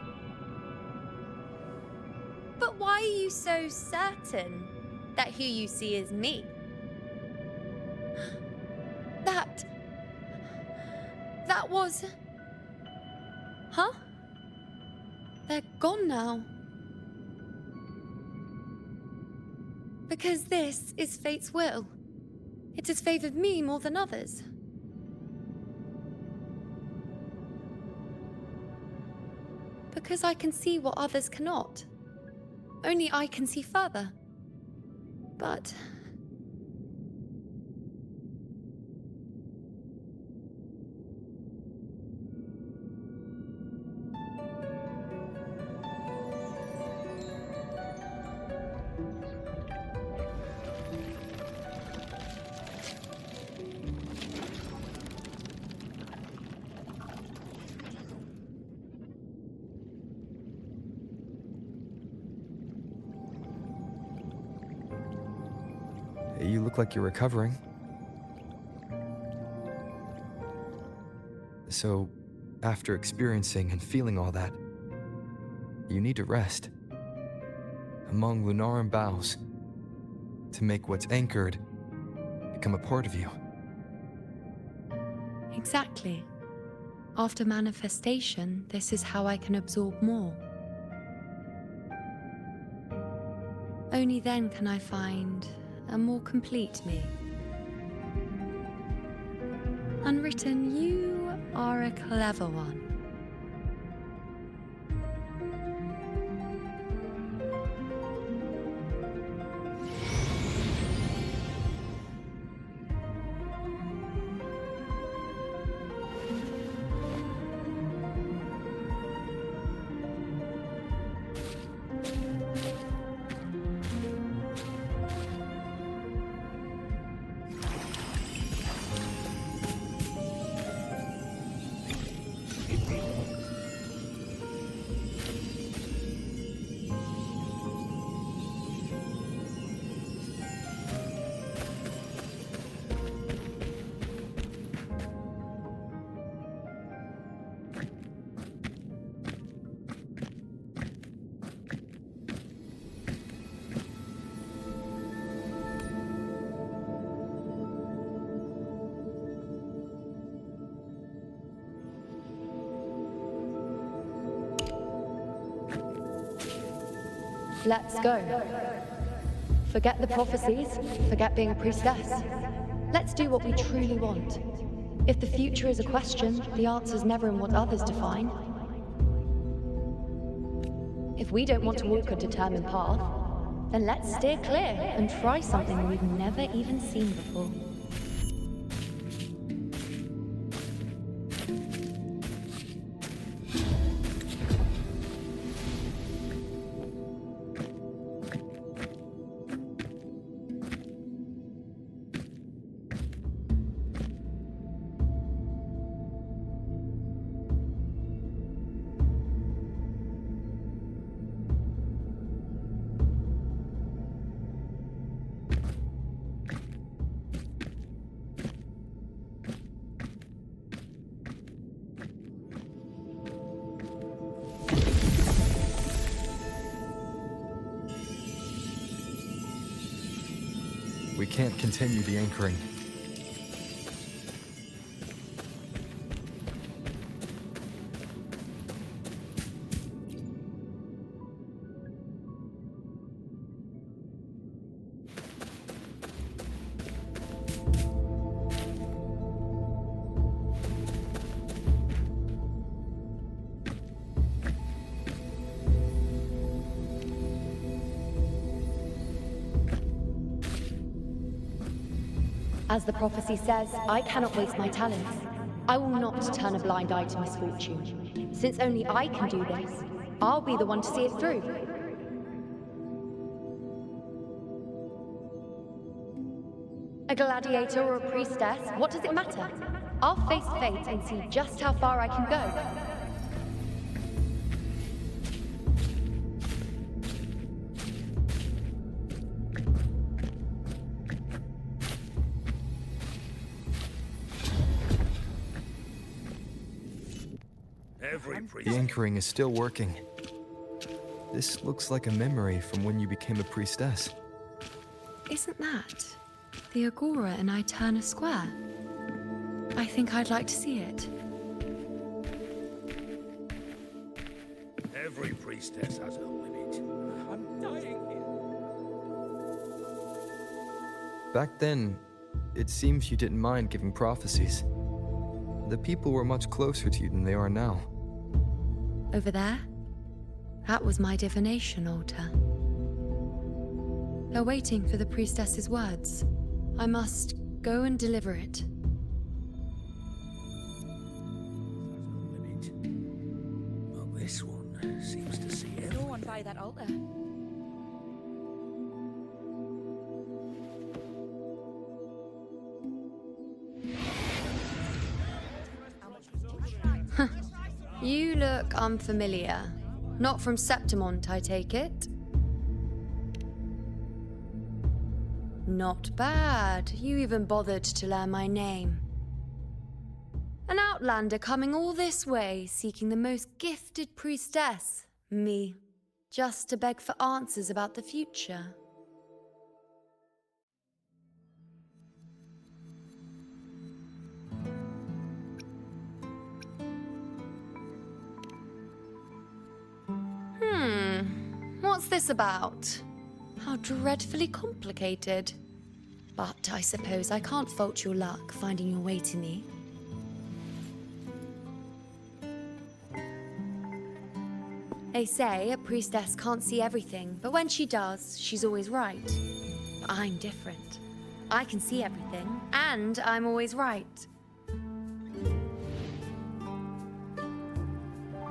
But why are you so certain that who you see is me? That was... Huh? They're gone now. Because this is fate's will. It has favored me more than others. Because I can see what others cannot. Only I can see further. But You look like you're recovering. So, after experiencing and feeling all that, you need to rest. Among Lunaran boughs, to make what's anchored become a part of you. exactly. After manifestation, this is how I can absorb more. Only then can I find a more complete me. Unwritten, you are a clever one. Let's go. Forget the prophecies, forget being a priestess. Let's do what we truly want. If the future is a question, the answer's never in what others define. If we don't want to walk a determined path, then let's steer clear and try something we've never even seen before. We can't continue the anchoring. As the prophecy says, I cannot waste my talents. I will not turn a blind eye to misfortune. Since only I can do this, I'll be the one to see it through. A gladiator or a priestess, what does it matter? I'll face fate and see just how far I can go. The anchoring is still working. This looks like a memory from when you became a priestess. Isn't that the Agora in Eterna Square? I think I'd like to see it. Every priestess has her limit. I'm dying here. Back then, it seems you didn't mind giving prophecies. The people were much closer to you than they are now. Over there, That was my divination altar. They're waiting for the priestess's words. I must go and deliver it. Well, this one seems to see it. No one by that altar. You look unfamiliar. Not from Septimont, I take it? Not bad. You even bothered to learn my name. An outlander coming all this way, seeking the most gifted priestess, me, just to beg for answers about the future. What's this about? How dreadfully complicated. But I suppose I can't fault your luck finding your way to me. They say a priestess can't see everything, but when she does, she's always right. But I'm different. I can see everything, and I'm always right.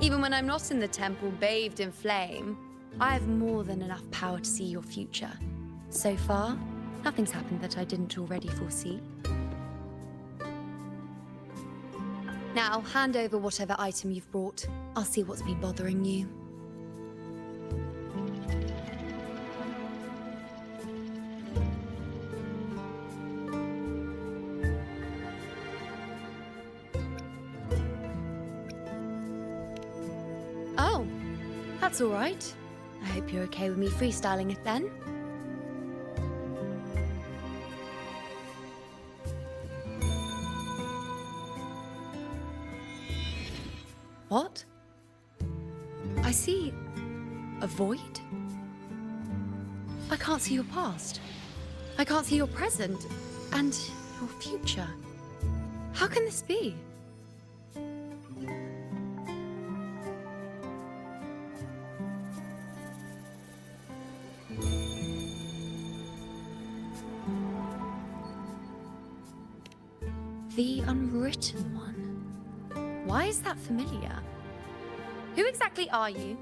Even when I'm not in the temple bathed in flame, I have more than enough power to see your future. So far, nothing's happened that I didn't already foresee. Now, hand over whatever item you've brought. I'll see what's been bothering you. Oh, that's all right. I hope you're okay with me freestyling it then. What? I see a void? I can't see your past. I can't see your present and your future. How can this be? The unwritten one. Why is that familiar? Who exactly are you?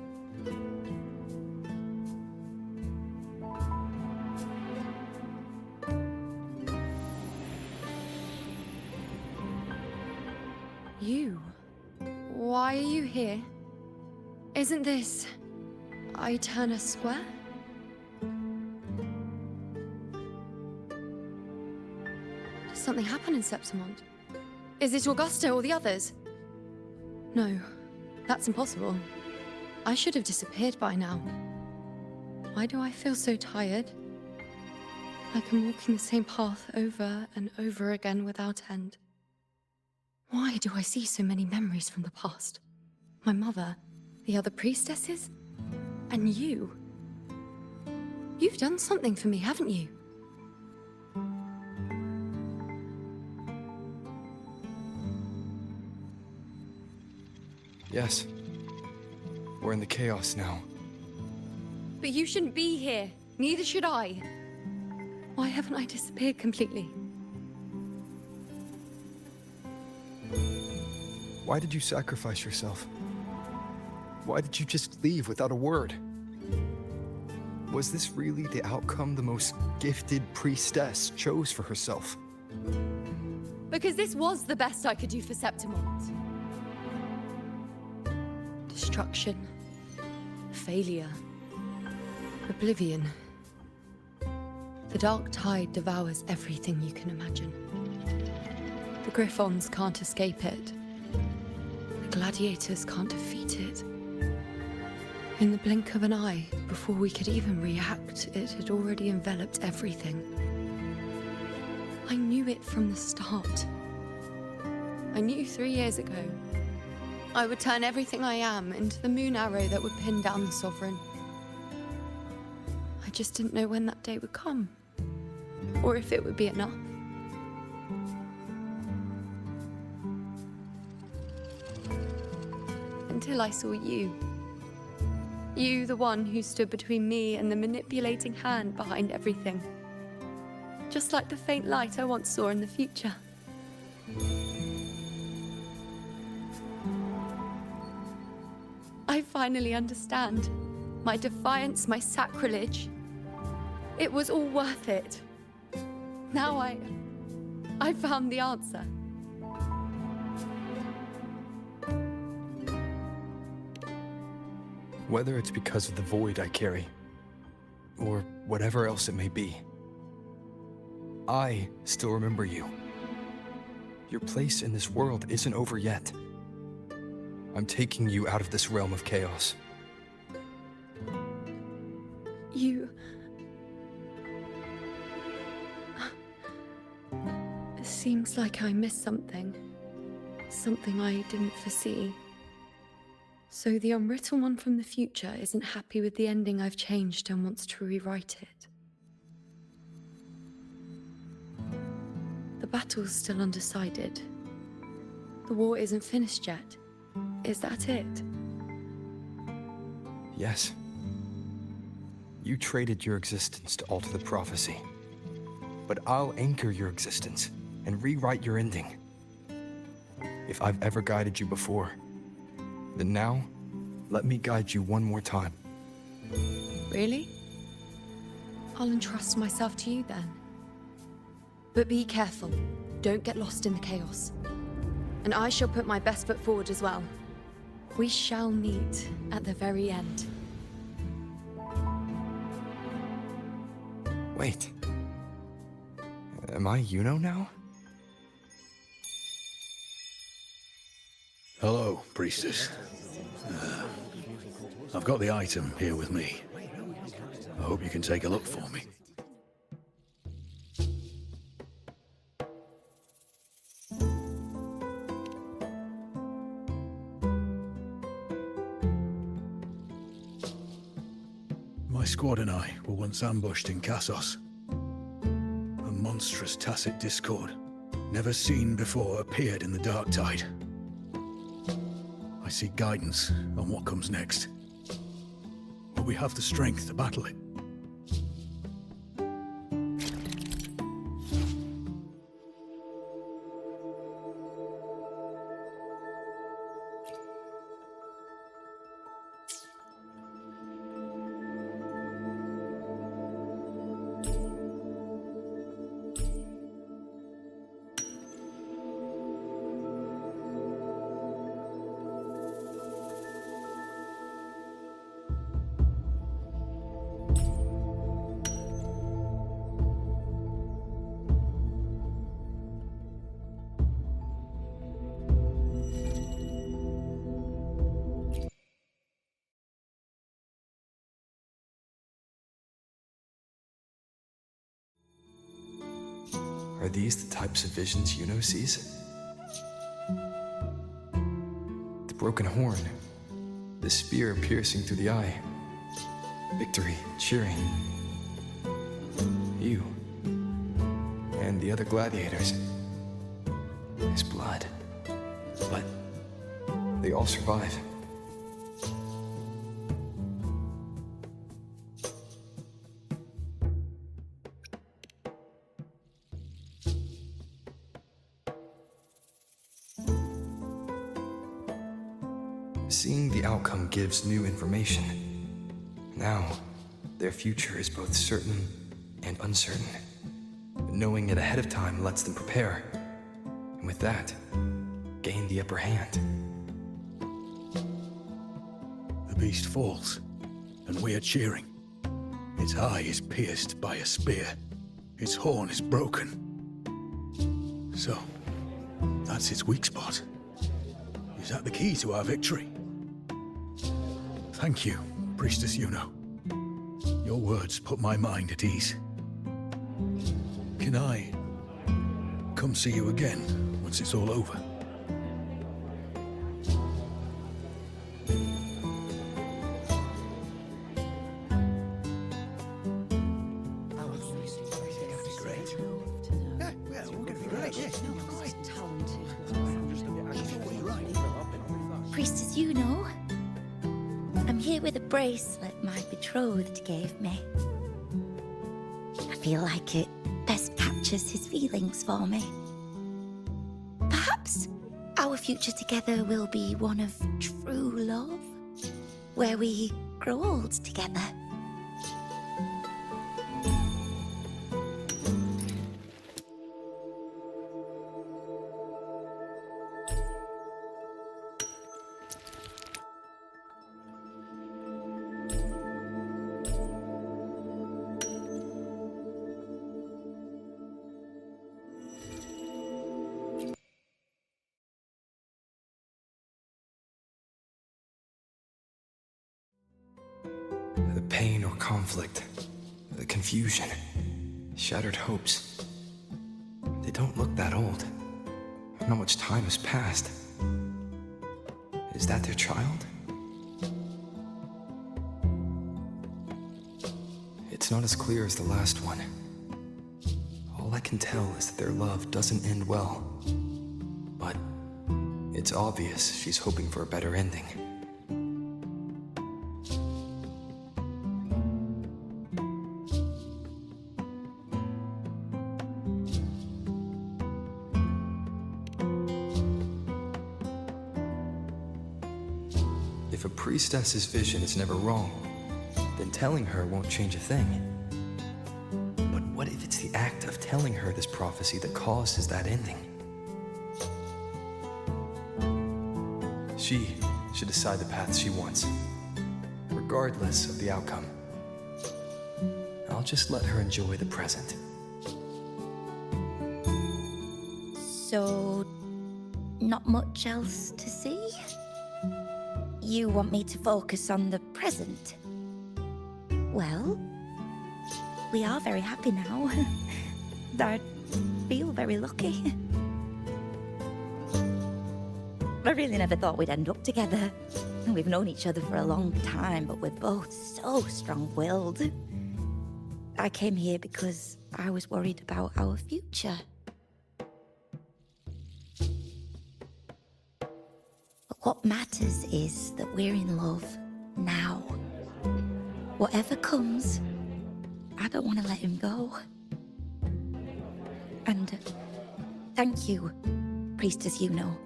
You? Why are you here? Isn't this Eterna Square? Did something happen in Septimont? Is it Augusta or the others? No, that's impossible. I should have disappeared by now. Why do I feel so tired? Like I'm walking the same path over and over again without end. Why do I see so many memories from the past? My mother, the other priestesses, and you. You've done something for me, haven't you? Yes. We're in the chaos now. But you shouldn't be here. Neither should I. Why haven't I disappeared completely? Why did you sacrifice yourself? Why did you just leave without a word? Was this really the outcome the most gifted priestess chose for herself? Because this was the best I could do for Septimont. Destruction. Failure. Oblivion. The dark tide devours everything you can imagine. The Griffons can't escape it. The gladiators can't defeat it. In the blink of an eye, before we could even react, it had already enveloped everything. I knew it from the start. I knew 3 years ago. I would turn everything I am into the moon arrow that would pin down the Sovereign. I just didn't know when that day would come, or if it would be enough. Until I saw you. You, the one who stood between me and the manipulating hand behind everything. Just like the faint light I once saw in the future. I finally understand. My defiance, my sacrilege. It was all worth it. Now I found the answer. Whether it's because of the void I carry, or whatever else it may be, I still remember you. Your place in this world isn't over yet. I'm taking you out of this realm of chaos. You... It seems like I missed something. Something I didn't foresee. So the unwritten one from the future isn't happy with the ending I've changed and wants to rewrite it. The battle's still undecided. The war isn't finished yet. Is that it? Yes. You traded your existence to alter the prophecy. But I'll anchor your existence and rewrite your ending. If I've ever guided you before, then now, let me guide you one more time. Really? I'll entrust myself to you then. But be careful. Don't get lost in the chaos. And I shall put my best foot forward as well. We shall meet at the very end. Wait. Am I Yuno now? Hello, priestess. I've got the item here with me. I hope you can take a look for me. My squad and I were once ambushed in Kassos. A monstrous tacit discord, never seen before, appeared in the dark tide. I seek guidance on what comes next. Will we have the strength to battle it? Are these the types of visions Yuno sees? The broken horn, the spear piercing through the eye, victory cheering. You, and the other gladiators. His blood. But they all survive. Seeing the outcome gives new information. Now, their future is both certain and uncertain. Knowing it ahead of time lets them prepare, and with that, gain the upper hand. The beast falls, and we are cheering. Its eye is pierced by a spear. Its horn is broken. So, that's its weak spot. Is that the key to our victory? Thank you, Priestess Yuno. Your words put my mind at ease. Can I come see you again once it's all over? Priestess Yuno, I'm here with a bracelet my betrothed gave me. I feel like it best captures his feelings for me. Perhaps our future together will be one of true love, where we grow old together. The pain or conflict, the confusion, shattered hopes. They don't look that old. Not much time has passed. Is that their child? It's not as clear as the last one. All I can tell is that their love doesn't end well. But it's obvious she's hoping for a better ending. If a priestess's vision is never wrong, then telling her won't change a thing. But what if it's the act of telling her this prophecy that causes that ending? She should decide the path she wants, regardless of the outcome. I'll just let her enjoy the present. So, not much else to see? You want me to focus on the present? Well, we are very happy now. I feel very lucky. I really never thought we'd end up together. We've known each other for a long time, but we're both so strong-willed. I came here because I was worried about our future. But what matters is that we're in love now. Whatever comes, I don't want to let him go. And thank you, Priestess Yuno.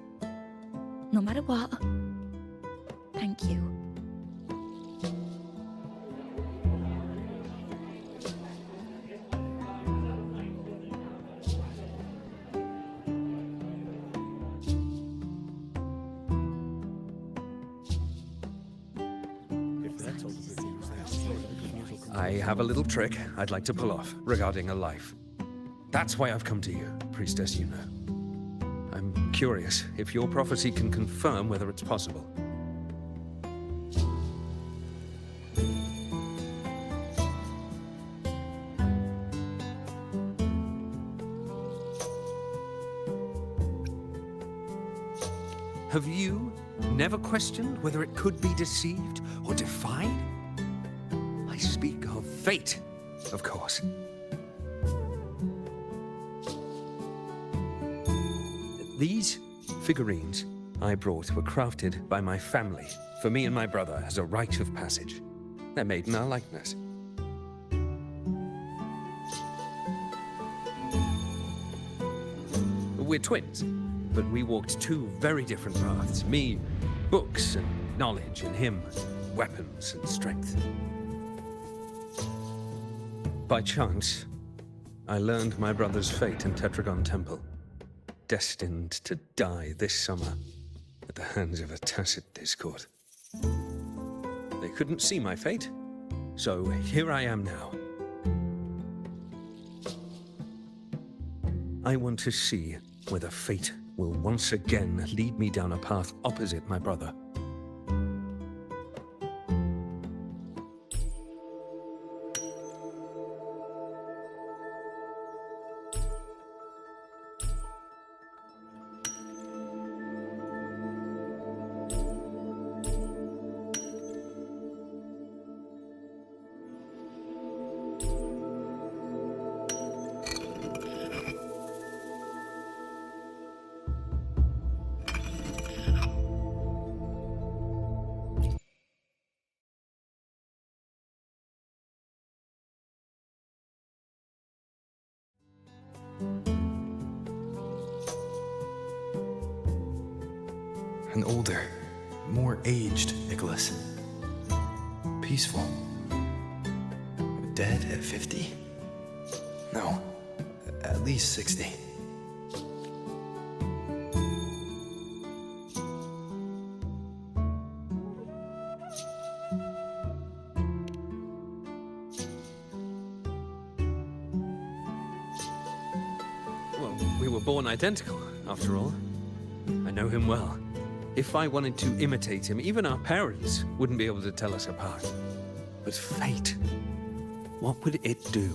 No matter what, thank you. I have a little trick I'd like to pull off regarding a life. That's why I've come to you, Priestess Yuno. I'm curious if your prophecy can confirm whether it's possible. Have you never questioned whether it could be deceived or defied? I speak of fate, of course. These figurines I brought were crafted by my family for me and my brother as a rite of passage. They're made in our likeness. We're twins, but we walked two very different paths. Me, books and knowledge, and him, weapons and strength. By chance, I learned my brother's fate in Tetragon Temple. Destined to die this summer at the hands of a tacit discord. They couldn't see my fate, so here I am now. I want to see whether fate will once again lead me down a path opposite my brother. An older, more aged Nicholas. Peaceful. Dead at 50? No, at least 60. Well, we were born identical, after all. I know him well. If I wanted to imitate him, even our parents wouldn't be able to tell us apart. But fate, what would it do?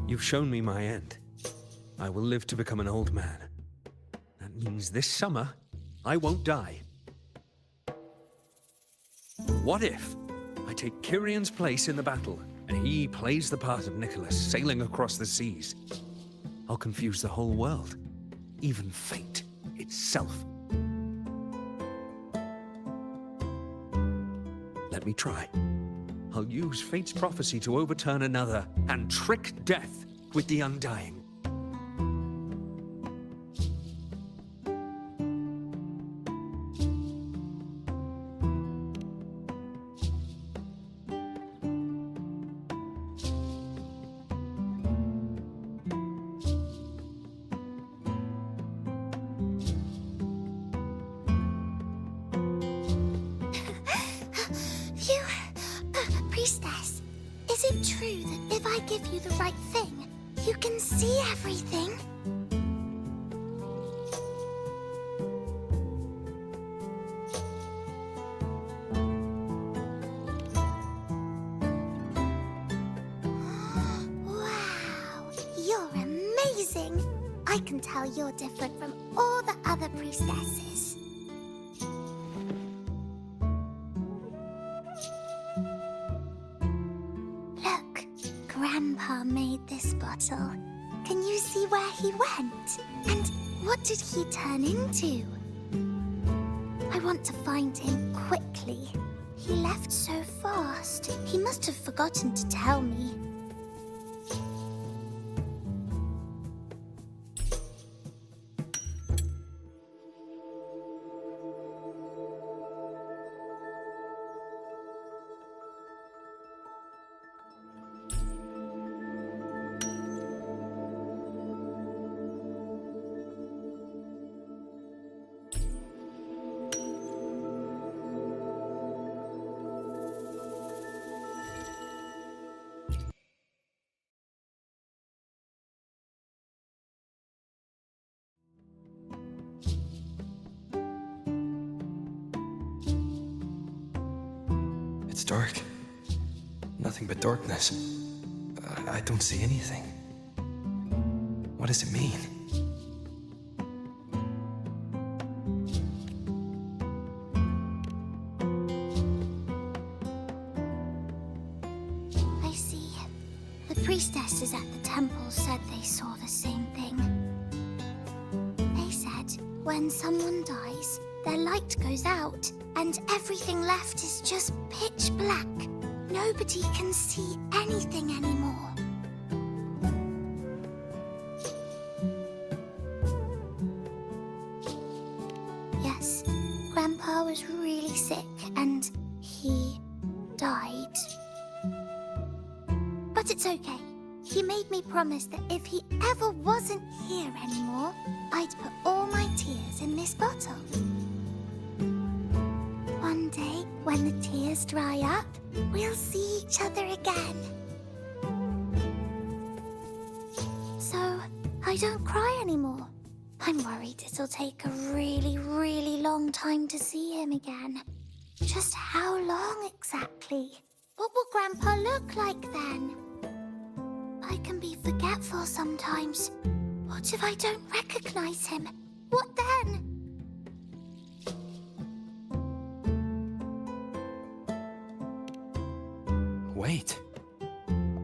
You've shown me my end. I will live to become an old man. That means this summer, I won't die. What if I take Kyrion's place in the battle, and he plays the part of Nicholas, sailing across the seas? I'll confuse the whole world, even fate itself. Let me try. I'll use fate's prophecy to overturn another and trick death with the undying. Priestess, is it true that if I give you the right thing, you can see everything? Wow, you're amazing! I can tell you're different from all the other priestesses. Grandpa made this bottle. Can you see where he went? And what did he turn into? I want to find him quickly. He left so fast. He must have forgotten to tell me. It's dark. Nothing but darkness. I don't see anything. What does it mean? I see. The priestesses at the temple said they saw the same thing. They said when someone dies, their light goes out, and everything left is just pitch black. Nobody can see anything anymore. Yes, Grandpa was really sick and he died. But it's okay. He made me promise that if he ever wasn't here anymore, I'd put all my tears in this bottle. One day, when the tears dry up, we'll see each other again. So, I don't cry anymore. I'm worried it'll take a really, really long time to see him again. Just how long exactly? What will Grandpa look like then? I can be forgetful sometimes. What if I don't recognize him? What then? Wait.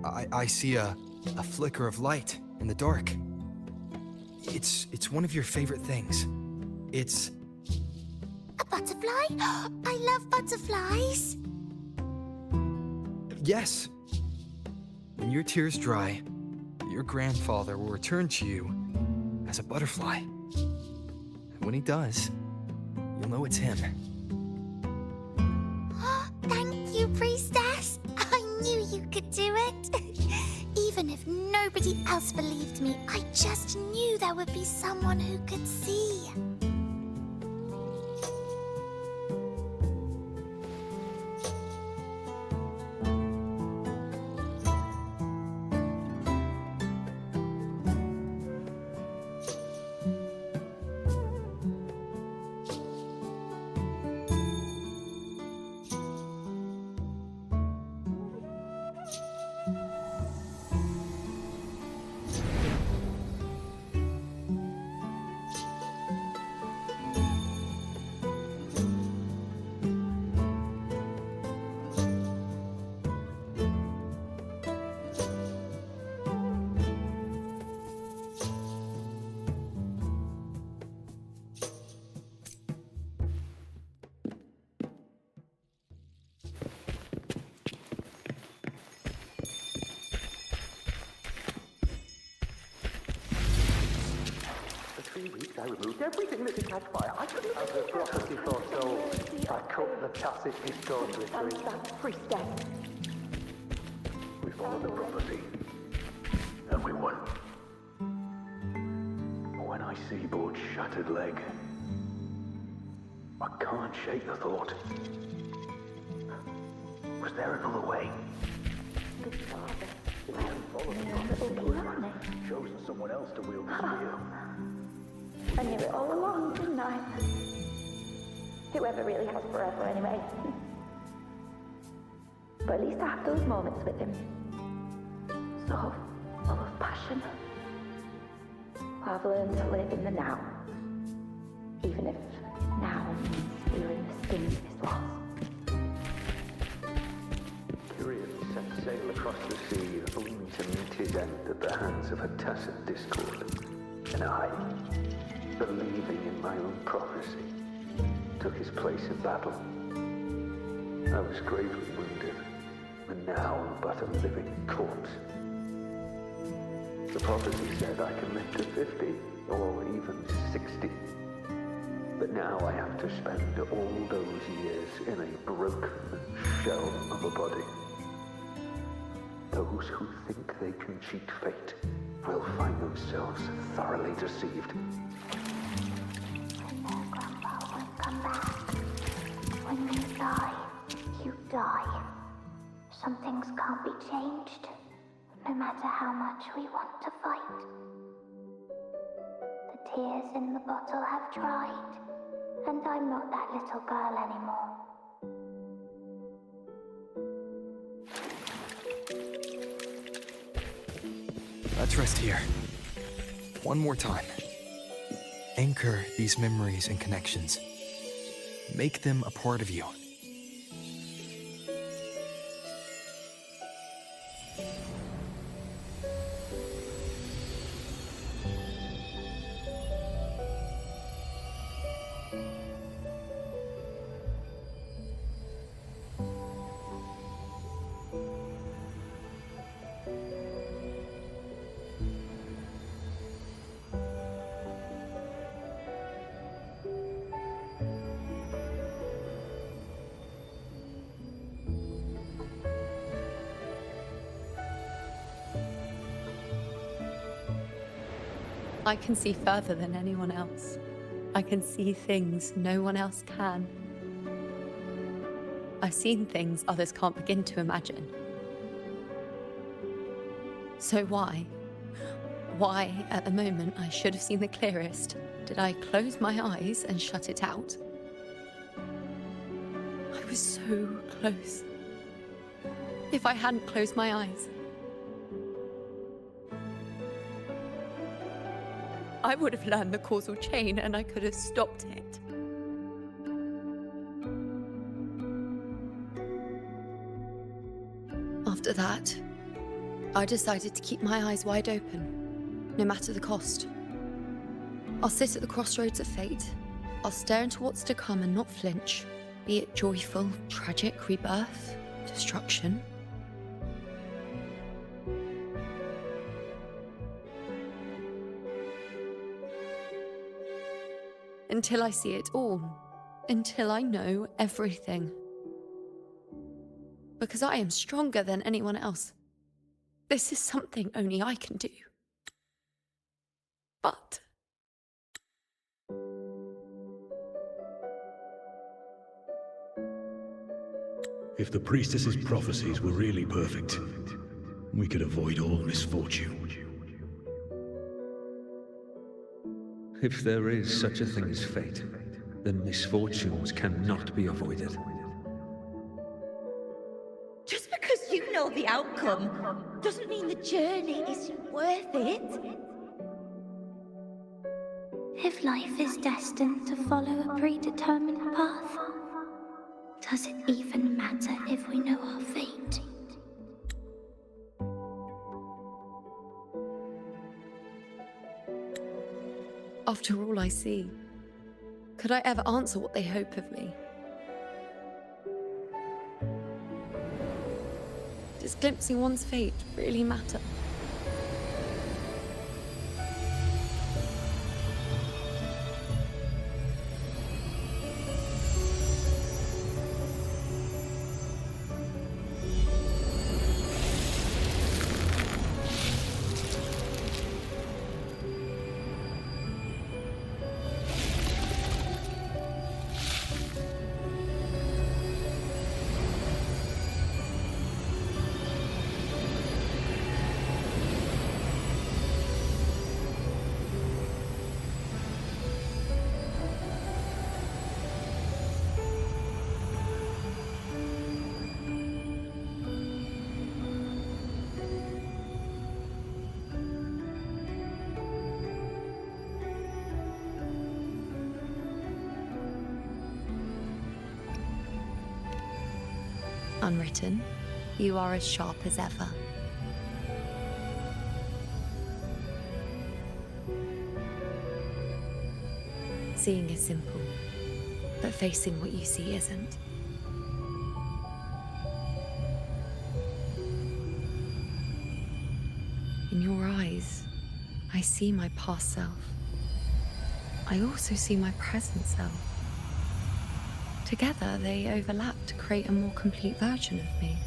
I see a flicker of light in the dark. It's one of your favorite things. It's... A butterfly? I love butterflies. Yes. When your tears dry, your grandfather will return to you as a butterfly. And when he does, you'll know it's him. Thank you, Priestess. I knew you could do it. Even if nobody else believed me, I just knew there would be someone who could see. I removed everything that could catch fire. I couldn't have the prophecy foretold. I cut the tacit discord retreat. That's Priestess. We followed the prophecy. And we won. When I see Board's shattered leg, I can't shake the thought. Was there another way? Good father. If we hadn't followed the prophecy, chosen someone else to wield the spear. I knew it all along, didn't I? Whoever really has forever, anyway. But at least I have those moments with him. So full of passion. I've learned to live in the now. Even if now means feeling the sting of his loss. Kyrian set sail across the sea, only to meet his end at the hands of a tacit discord. And I, believing in my own prophecy, took his place in battle. I was gravely wounded, and now am but a living corpse. The prophecy said I can live to 50, or even 60. But now I have to spend all those years in a broken shell of a body. Those who think they can cheat fate will find themselves thoroughly deceived. Grandpa won't come back. When you die, you die. Some things can't be changed, no matter how much we want to fight. The tears in the bottle have dried, and I'm not that little girl anymore. Let's rest here. One more time. Anchor these memories and connections. Make them a part of you. I can see further than anyone else. I can see things no one else can. I've seen things others can't begin to imagine. So why, at the moment I should have seen the clearest, did I close my eyes and shut it out? I was so close. If I hadn't closed my eyes, I would have learned the causal chain and I could have stopped it. After that, I decided to keep my eyes wide open, no matter the cost. I'll sit at the crossroads of fate. I'll stare into what's to come and not flinch, be it joyful, tragic, rebirth, destruction. Until I see it all, until I know everything. Because I am stronger than anyone else. This is something only I can do. But if the priestess's prophecies were really perfect, we could avoid all misfortune. If there is such a thing as fate, then misfortunes cannot be avoided. Just because you know the outcome doesn't mean the journey isn't worth it. If life is destined to follow a predetermined path, does it even matter if we know our fate? after all I see, could I ever answer what they hope of me? Does glimpsing one's fate really matter? Unwritten, you are as sharp as ever. Seeing is simple, but facing what you see isn't. In your eyes, I see my past self. I also see my present self. Together, they overlap to create a more complete version of me.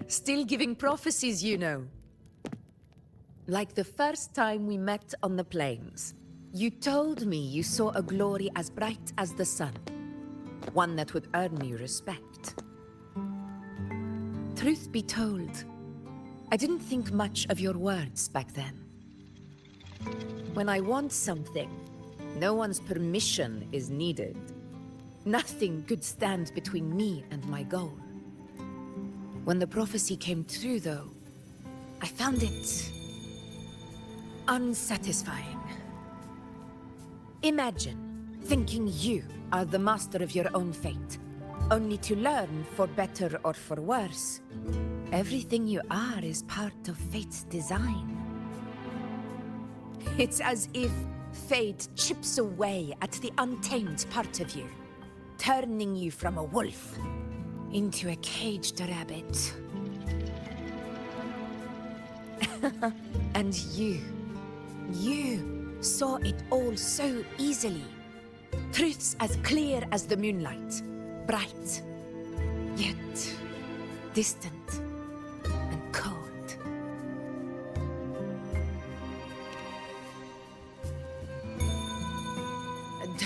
Still giving prophecies, you know. Like the first time we met on the plains. You told me you saw a glory as bright as the sun. One that would earn me respect. Truth be told, I didn't think much of your words back then. When I want something, no one's permission is needed. Nothing could stand between me and my goal. When the prophecy came true, though, I found it unsatisfying. Imagine thinking you are the master of your own fate, only to learn, for better or for worse, everything you are is part of fate's design. It's as if fate chips away at the untamed part of you, turning you from a wolf into a caged rabbit. And you saw it all so easily. Truths as clear as the moonlight, bright, yet distant and cold.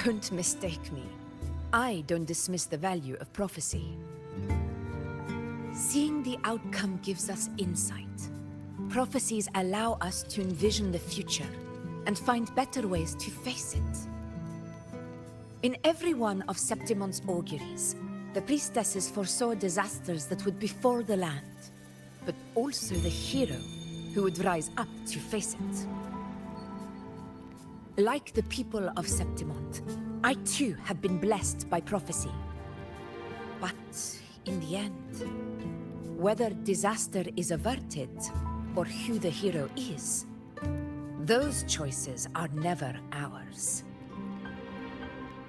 Don't mistake me. I don't dismiss the value of prophecy. Seeing the outcome gives us insight. Prophecies allow us to envision the future and find better ways to face it. In every one of Septimon's auguries, the priestesses foresaw disasters that would befall the land. But also the hero who would rise up to face it. Like the people of Septimont, I too have been blessed by prophecy. But in the end, whether disaster is averted or who the hero is, those choices are never ours.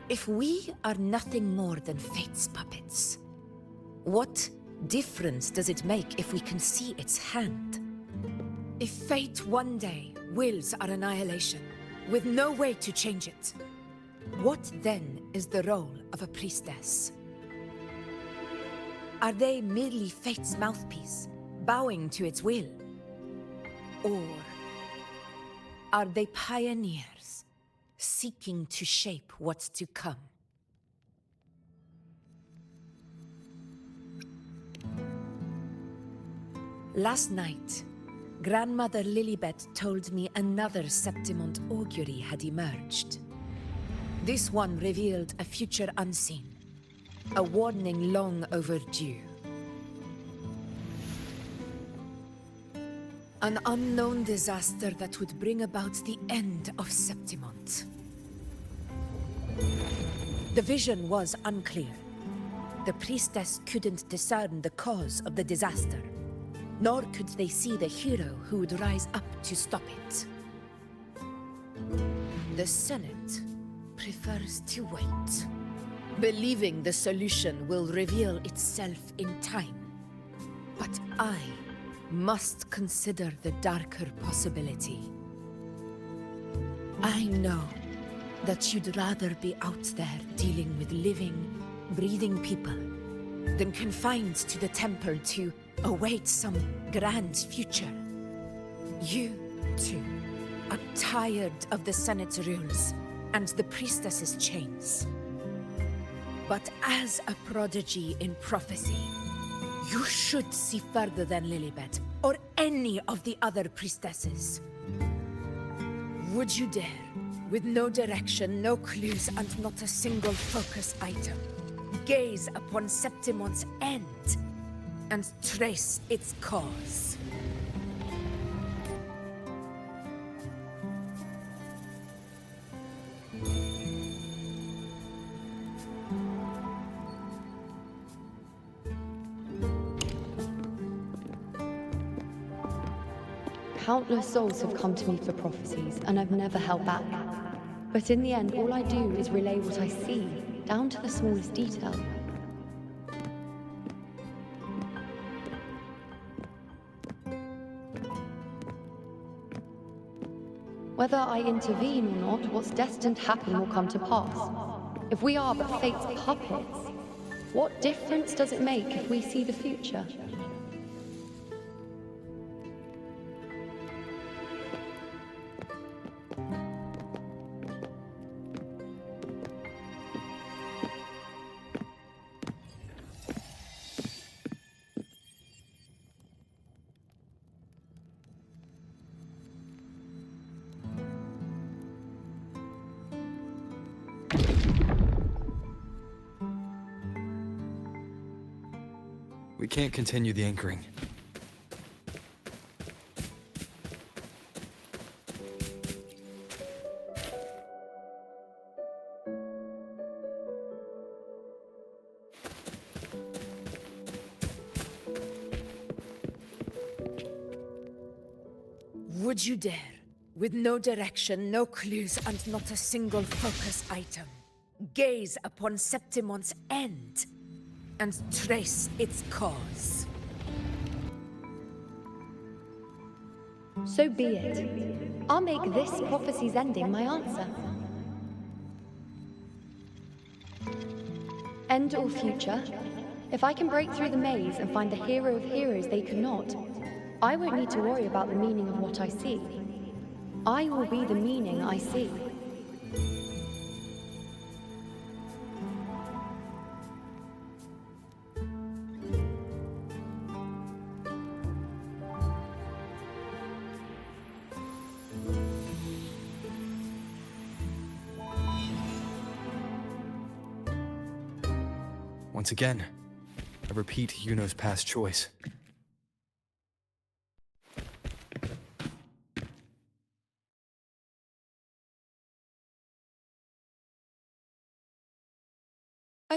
If we are nothing more than fate's puppets, what difference does it make if we can see its hand? If fate one day wills our annihilation, with no way to change it, what then is the role of a priestess? Are they merely fate's mouthpiece, bowing to its will? Or are they pioneers, seeking to shape what's to come? Last night, Grandmother Lilibet told me another Septimont augury had emerged. This one revealed a future unseen, a warning long overdue. An unknown disaster that would bring about the end of Septimont. The vision was unclear. The priestess couldn't discern the cause of the disaster, nor could they see the hero who would rise up to stop it. The Senate prefers to wait, believing the solution will reveal itself in time. But I must consider the darker possibility. I know that you'd rather be out there dealing with living, breathing people than confined to the temple to await some grand future. You, too, are tired of the Senate's rules and the priestess's chains. But as a prodigy in prophecy, you should see further than Lilibet or any of the other priestesses. Would you dare, with no direction, no clues, and not a single focus item, gaze upon Septimont's end and trace its cause? Countless souls have come to me for prophecies, and I've never held back. But in the end, all I do is relay what I see, down to the smallest detail. Whether I intervene or not, what's destined to happen will come to pass. If we are but fate's puppets, what difference does it make if we see the future? We can't continue the anchoring. Would you dare, with no direction, no clues, and not a single focus item, gaze upon Septimont's end and trace its cause? So be it. I'll make this prophecy's ending my answer. End or future, if I can break through the maze and find the hero of heroes they could not, I won't need to worry about the meaning of what I see. I will be the meaning I see. Once again, I repeat Yuno's past choice.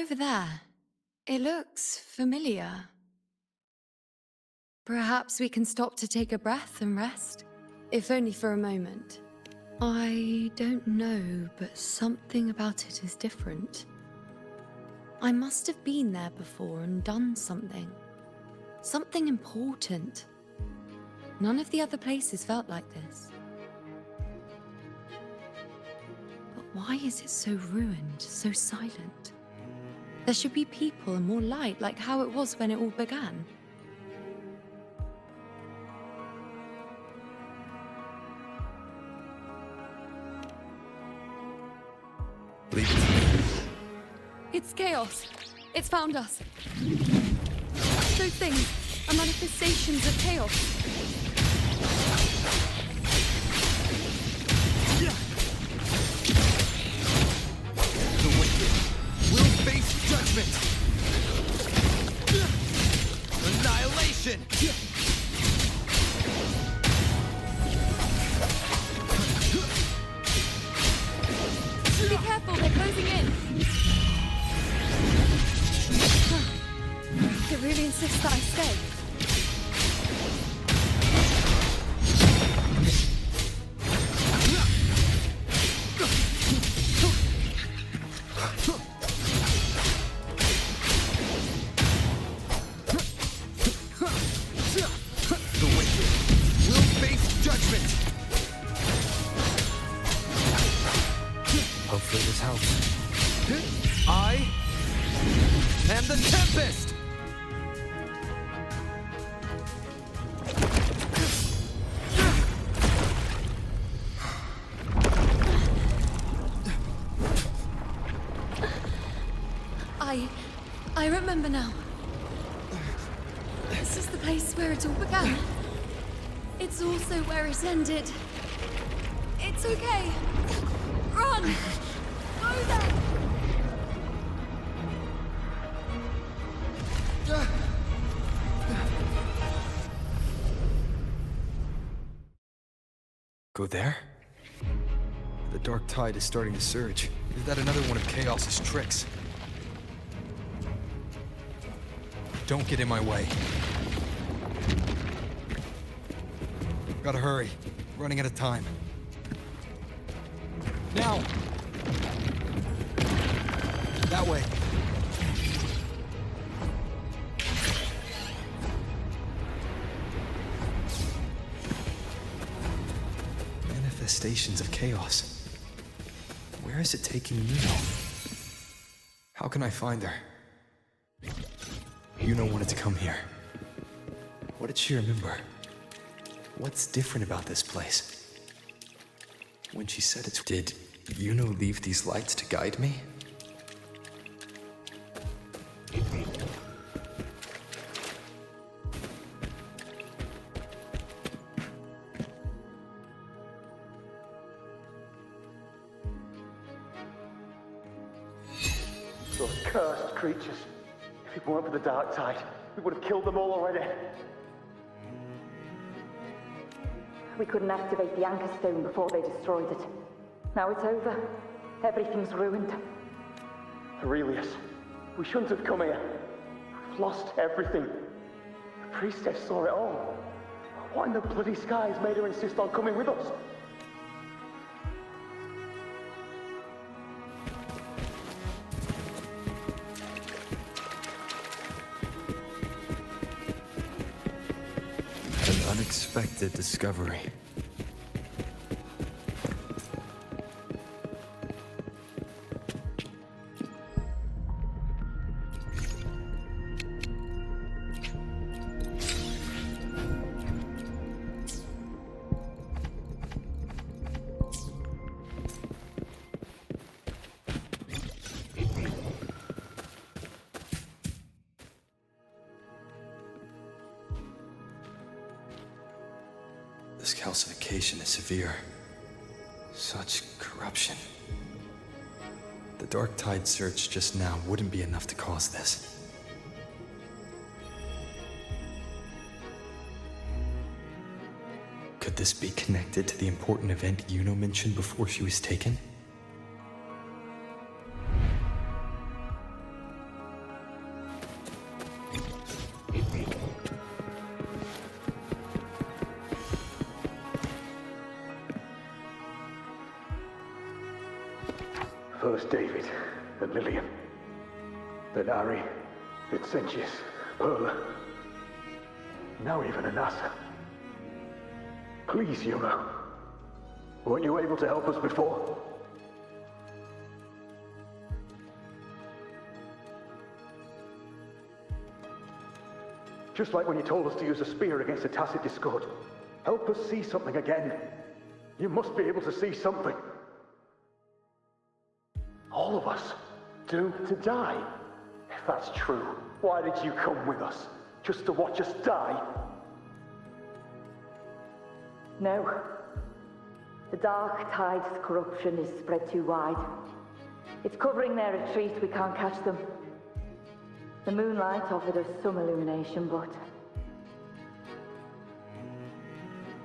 Over there. It looks familiar. Perhaps we can stop to take a breath and rest, if only for a moment. I don't know, but something about it is different. I must have been there before and done something. Something important. None of the other places felt like this. But why is it so ruined, so silent? There should be people and more light, like how it was when it all began. Leave it to me. It's chaos. It's found us. Those things are manifestations of chaos. The wicked will face judgment. Annihilation. Be careful, they're closing in. It really insists that I stay. The wicked will face judgment. Hopefully this helps. I am the Tempest! I remember now. This is the place where it all began. It's also where it ended. It's okay. Run! Go there! Go there? The dark tide is starting to surge. Is that another one of Chaos's tricks? Don't get in my way. Gotta hurry. Running out of time. Now! That way. Manifestations of chaos. Where is it taking Yuno? How can I find her? Yuno wanted to come here. What did she remember? What's different about this place? When she said it's... Did Yuno leave these lights to guide me? Those cursed creatures. If it weren't for the dark tide, we would have killed them all already. We couldn't activate the anchor stone before they destroyed it. Now it's over. Everything's ruined. Aurelius, we shouldn't have come here. We've lost everything. The priestess saw it all. What in the bloody skies made her insist on coming with us? An unexpected discovery. This calcification is severe. Such corruption. The dark tide surge just now wouldn't be enough to cause this. Could this be connected to the important event Yuno mentioned before she was taken? First David, then Lillian, then Harry, Vincentius, Perla, now even Anasa. Please, Yuno. Weren't you able to help us before? Just like when you told us to use a spear against a tacit discord. Help us see something again. You must be able to see something. All of us, doomed to die. If that's true, why did you come with us? Just to watch us die? No. The Dark Tide's corruption is spread too wide. It's covering their retreat, we can't catch them. The moonlight offered us some illumination, but...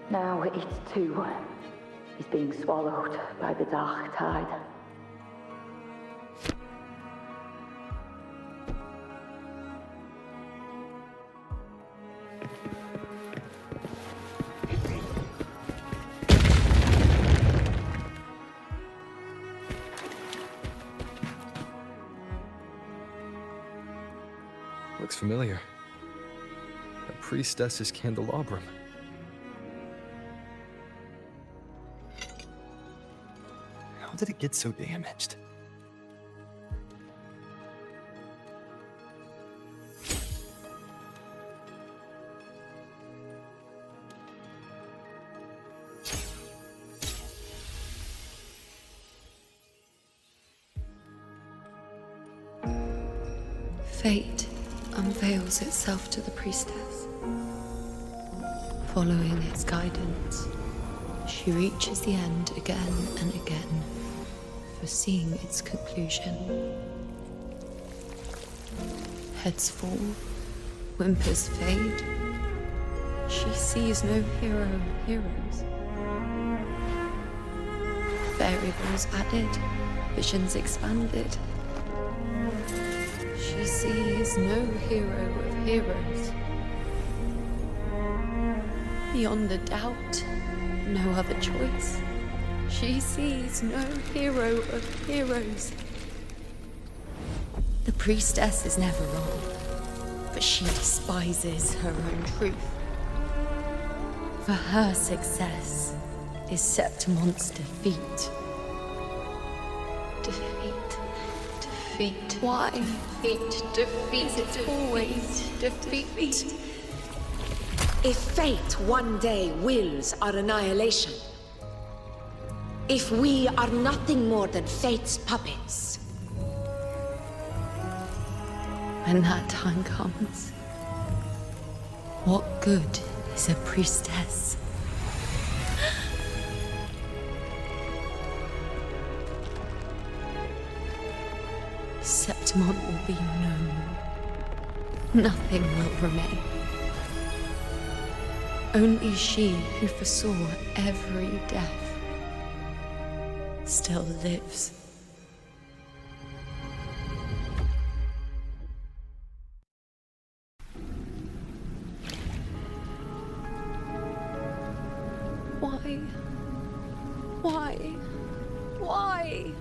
now it too is being swallowed by the Dark Tide. Looks familiar. A priestess's candelabrum. How did it get so damaged? Fate unveils itself to the priestess. Following its guidance, she reaches the end again and again, foreseeing its conclusion. Heads fall, whimpers fade. She sees no hero of heroes. Variables added, visions expanded. She sees no hero of heroes. Beyond a doubt, no other choice. She sees no hero of heroes. The priestess is never wrong, but she despises her own truth. For her success is Septimon's defeat. Defeat. Why? Defeat. It's always defeat. If fate one day wills our annihilation, if we are nothing more than fate's puppets, when that time comes, what good is a priestess? Septimon will be known. Nothing will remain. Only she who foresaw every death still lives. Why? Why? Why?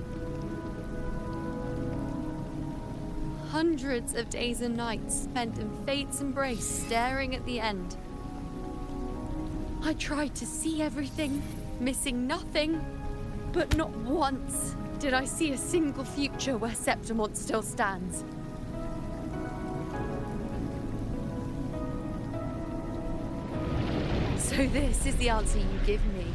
Hundreds of days and nights spent in fate's embrace, staring at the end. I tried to see everything, missing nothing, but not once did I see a single future where Septimon still stands. So this is the answer you give me.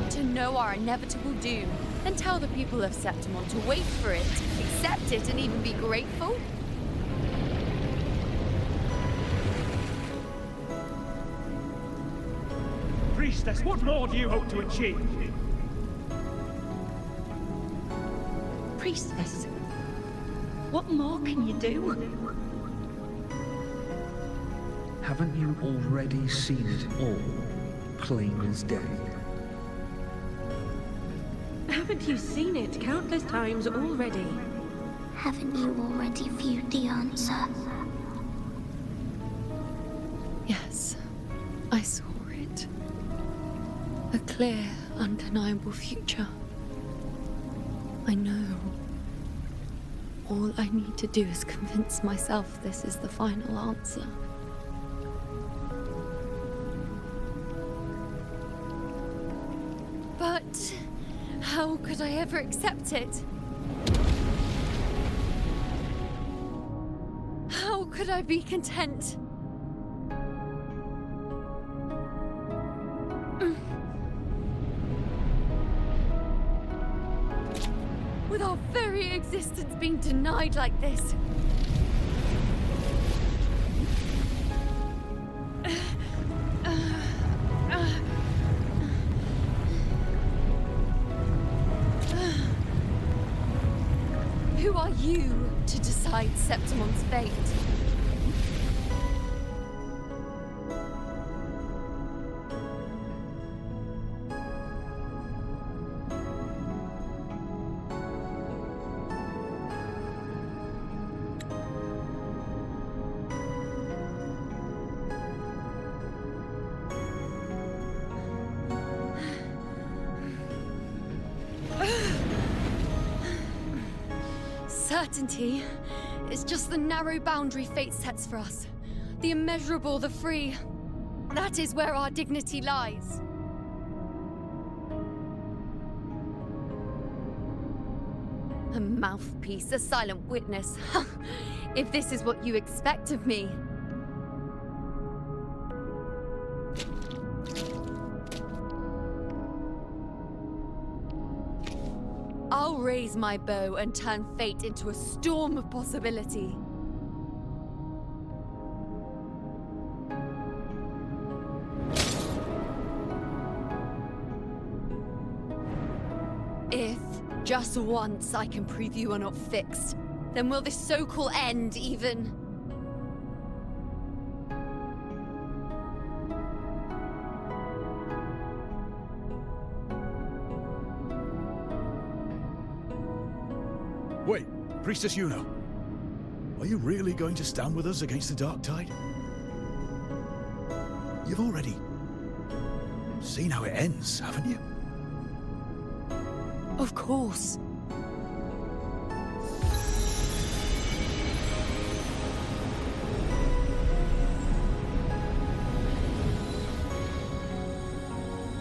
To know our inevitable doom, then tell the people of Septimon to wait for it, accept it, and even be grateful? Priestess, what more do you hope to achieve? Priestess, what more can you do? Haven't you already seen it all, plain as day? Haven't you seen it countless times already? Haven't you already viewed the answer? Yes, I saw it. A clear, undeniable future. I know. All I need to do is convince myself this is the final answer. But how could I ever accept it? How could I be content? With our very existence being denied like this. Who are you to decide Septimon's fate? Certainty is just the narrow boundary fate sets for us. The immeasurable, the free. That is where our dignity lies. A mouthpiece, a silent witness. If this is what you expect of me. I'll raise my bow and turn fate into a storm of possibility. If, just once, I can prove you are not fixed, then will this so-called end even... Wait, Priestess Yuno. Are you really going to stand with us against the Dark Tide? You've already seen how it ends, haven't you? Of course.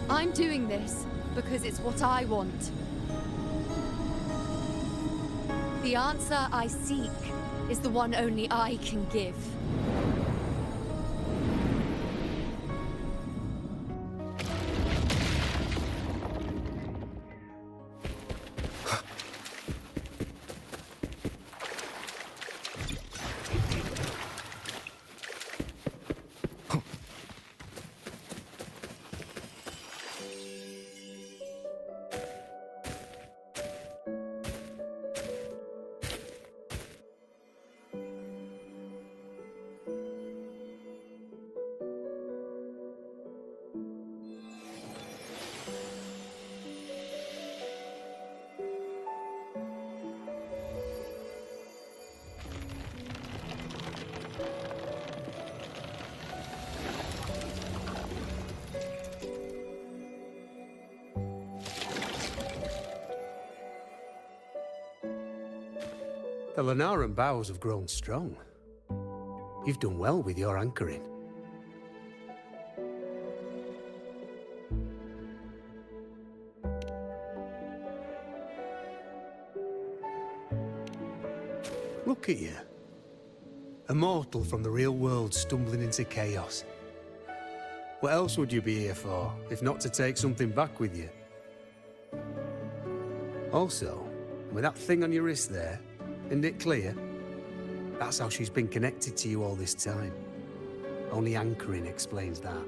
I'm doing this because it's what I want. The answer I seek is the one only I can give. The Lenaran bows have grown strong. You've done well with your anchoring. Look at you. A mortal from the real world stumbling into chaos. What else would you be here for, if not to take something back with you? Also, with that thing on your wrist there, isn't it clear? That's how she's been connected to you all this time. Only anchoring explains that.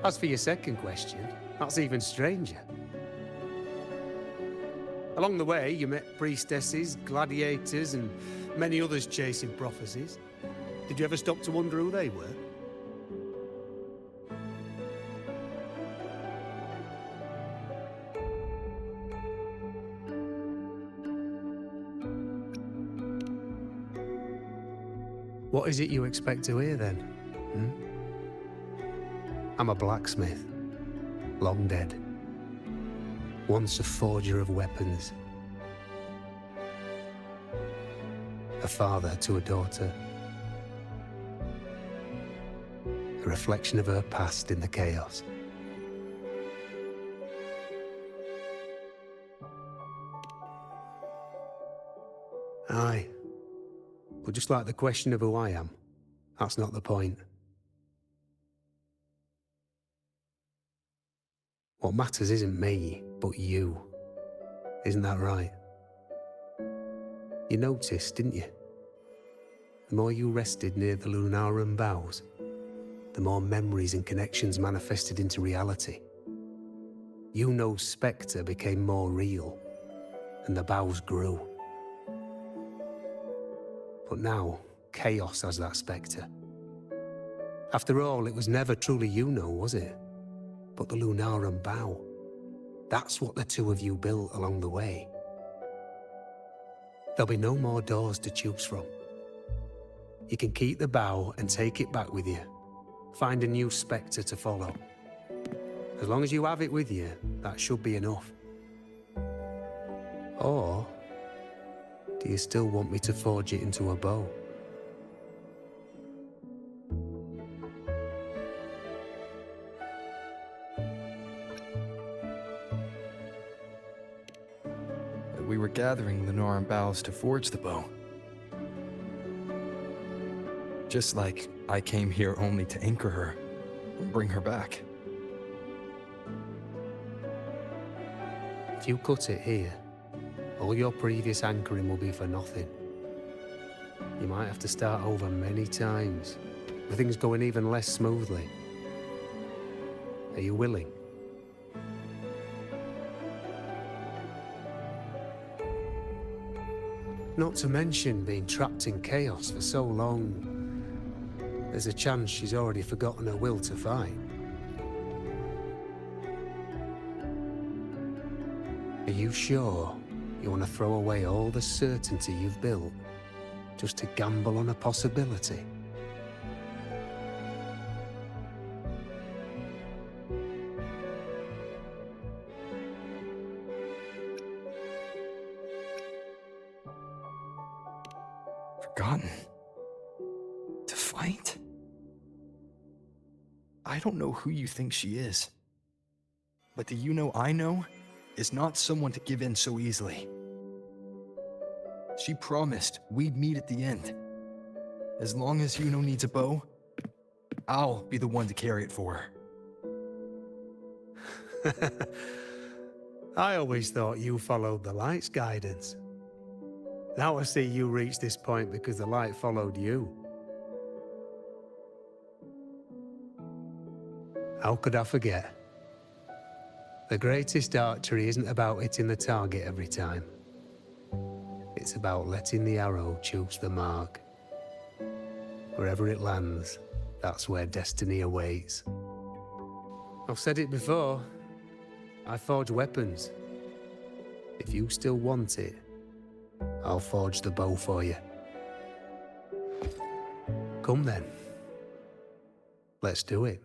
As for your second question, that's even stranger. Along the way, you met priestesses, gladiators, and many others chasing prophecies. Did you ever stop to wonder who they were? What is it you expect to hear, then? I'm a blacksmith, long dead. Once a forger of weapons. A father to a daughter. A reflection of her past in the chaos. Aye. But just like the question of who I am, that's not the point. What matters isn't me, but you. Isn't that right? You noticed, didn't you? The more you rested near the Lunarum boughs, the more memories and connections manifested into reality. Yuno's spectre became more real, and the boughs grew. But now, chaos has that spectre. After all, it was never truly Yuno, was it? But the Lunarum bough. That's what the two of you built along the way. There'll be no more doors to choose from. You can keep the bough and take it back with you. Find a new spectre to follow. As long as you have it with you, that should be enough. Or do you still want me to forge it into a bow? We were gathering the Lunarum boughs to forge the bow. Just like I came here only to anchor her and bring her back. If you cut it here, all your previous anchoring will be for nothing. You might have to start over many times, with things going even less smoothly. Are you willing? Not to mention being trapped in chaos for so long. There's a chance she's already forgotten her will to fight. Are you sure you want to throw away all the certainty you've built just to gamble on a possibility? Forgotten? To fight? I don't know who you think she is. But the Yuno I know is not someone to give in so easily. She promised we'd meet at the end. As long as Yuno needs a bow, I'll be the one to carry it for her. I always thought you followed the light's guidance. Now I see you reached this point because the light followed you. How could I forget? The greatest archery isn't about hitting the target every time. It's about letting the arrow choose the mark. Wherever it lands, that's where destiny awaits. I've said it before. I forge weapons. If you still want it, I'll forge the bow for you. Come then. Let's do it.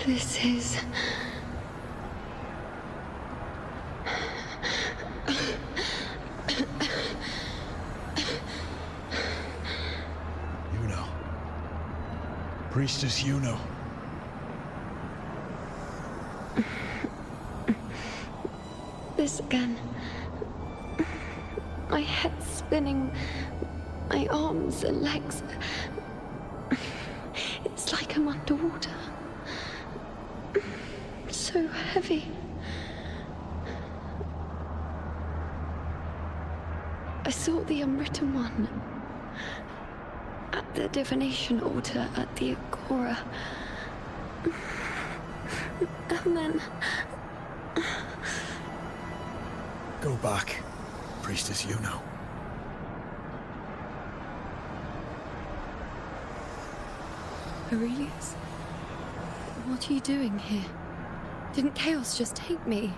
This is... Yuno. Priestess Yuno. This again. My head spinning, my arms and legs. It's like I'm underwater. So heavy. I saw the unwritten one at the divination altar at the Agora. And then... Go back, Priestess Yuno. Aurelius? What are you doing here? Didn't chaos just take me?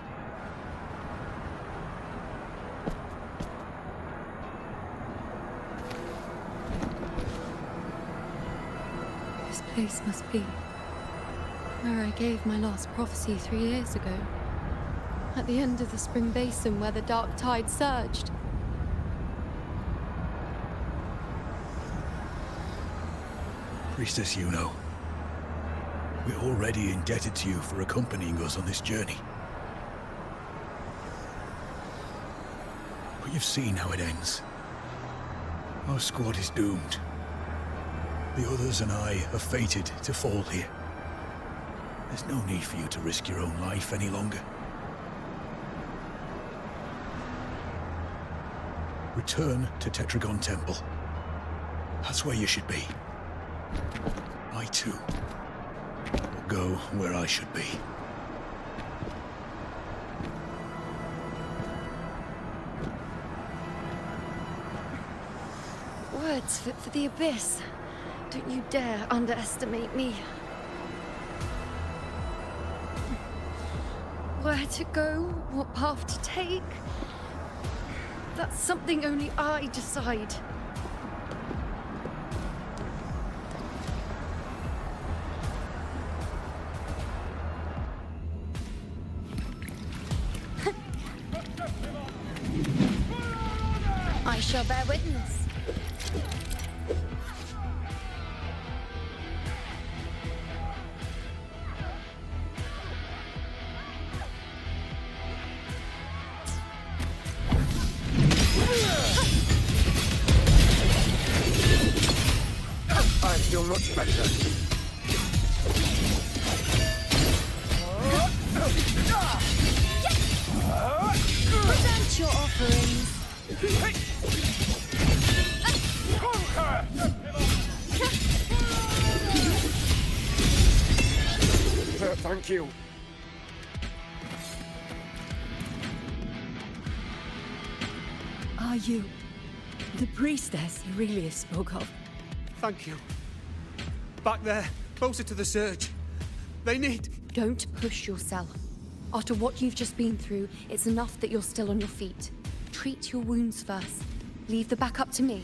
This place must be where I gave my last prophecy 3 years ago. At the end of the spring basin where the dark tide surged. Priestess Yuno, we're already indebted to you for accompanying us on this journey. But you've seen how it ends. Our squad is doomed. The others and I are fated to fall here. There's no need for you to risk your own life any longer. Return to Tetragon Temple. That's where you should be. I too will go where I should be. Words fit for the abyss. Don't you dare underestimate me. Where to go, what path to take, that's something only I decide. I shall bear witness. I feel much better. Present your offerings. Thank you. Are you the priestess Aurelius spoke of? Thank you. Back there, closer to the surge. They need... Don't push yourself. After what you've just been through, it's enough that you're still on your feet. Treat your wounds first. Leave the back up to me.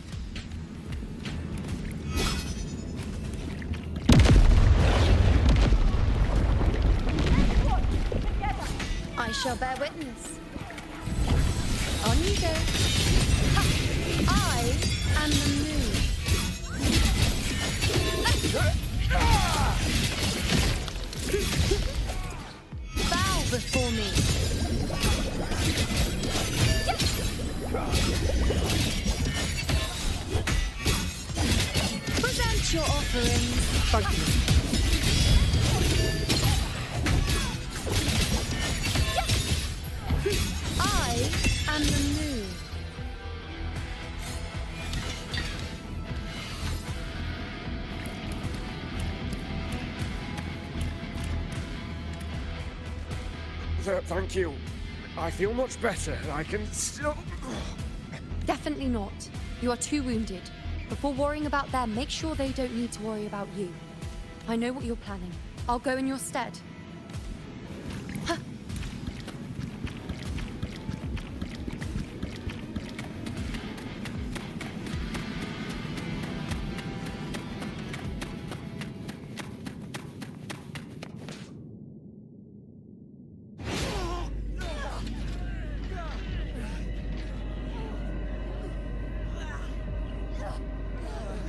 I shall bear witness. On you go. Ha! I am the moon. Bow before me. Present your offerings. Thank you. I am the moon. Thank you. I feel much better. I can still... Definitely not. You are too wounded. Before worrying about them, make sure they don't need to worry about you. I know what you're planning. I'll go in your stead. Huh.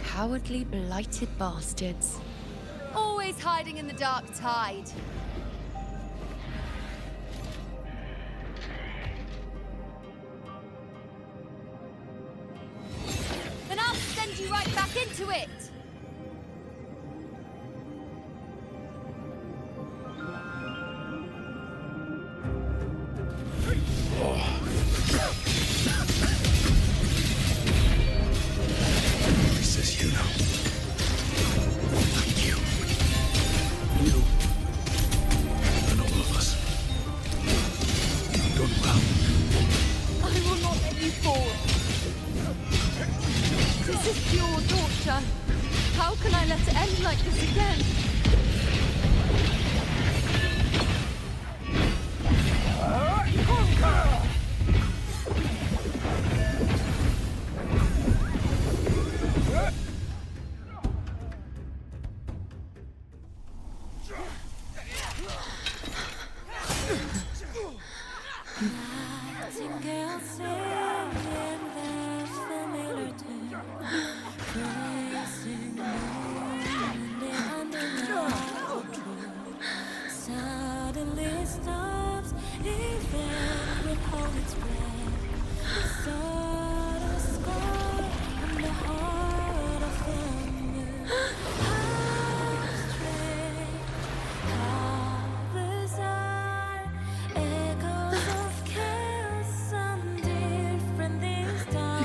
Cowardly, blighted bastards. Always hiding in the dark tide. into it! Princess Yuno. Thank you. You and all of us. You've done well. I will not let you fall. This is pure torture. How can I let it end like this again?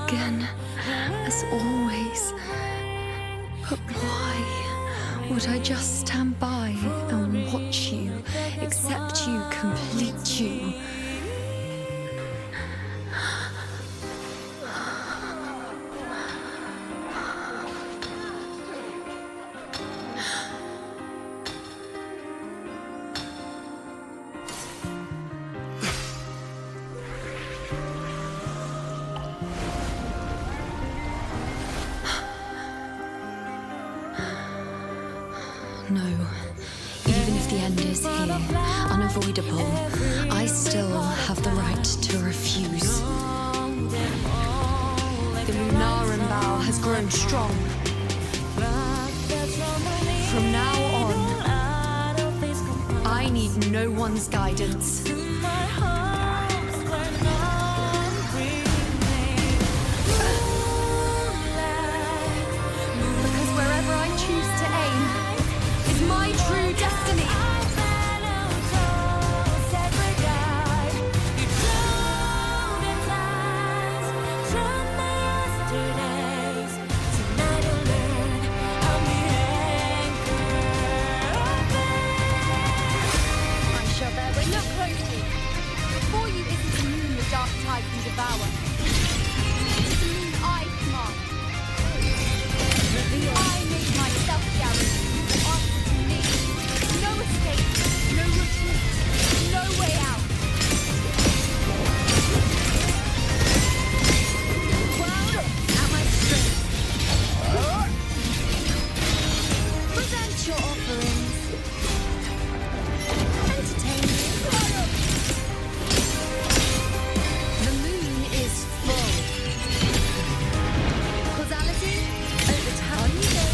Again, as always. But why would I just stand by and watch you, accept you, complete you? No. Even if the end is here, unavoidable, I still have the right to refuse. The Lunaran vow has grown strong. From now on, I need no one's guidance. Because wherever I choose to aim is my true destiny. I shall bear witness. Look closely. Before you isn't the moon the dark tide can devour. It's the moon I command. I make myself guarantee the answer to me. No escape, no retreat, no way out. Cloud at my strength. Present your offerings. Entertain me. The moon is full. Causality over time. On you go.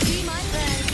Be my friend.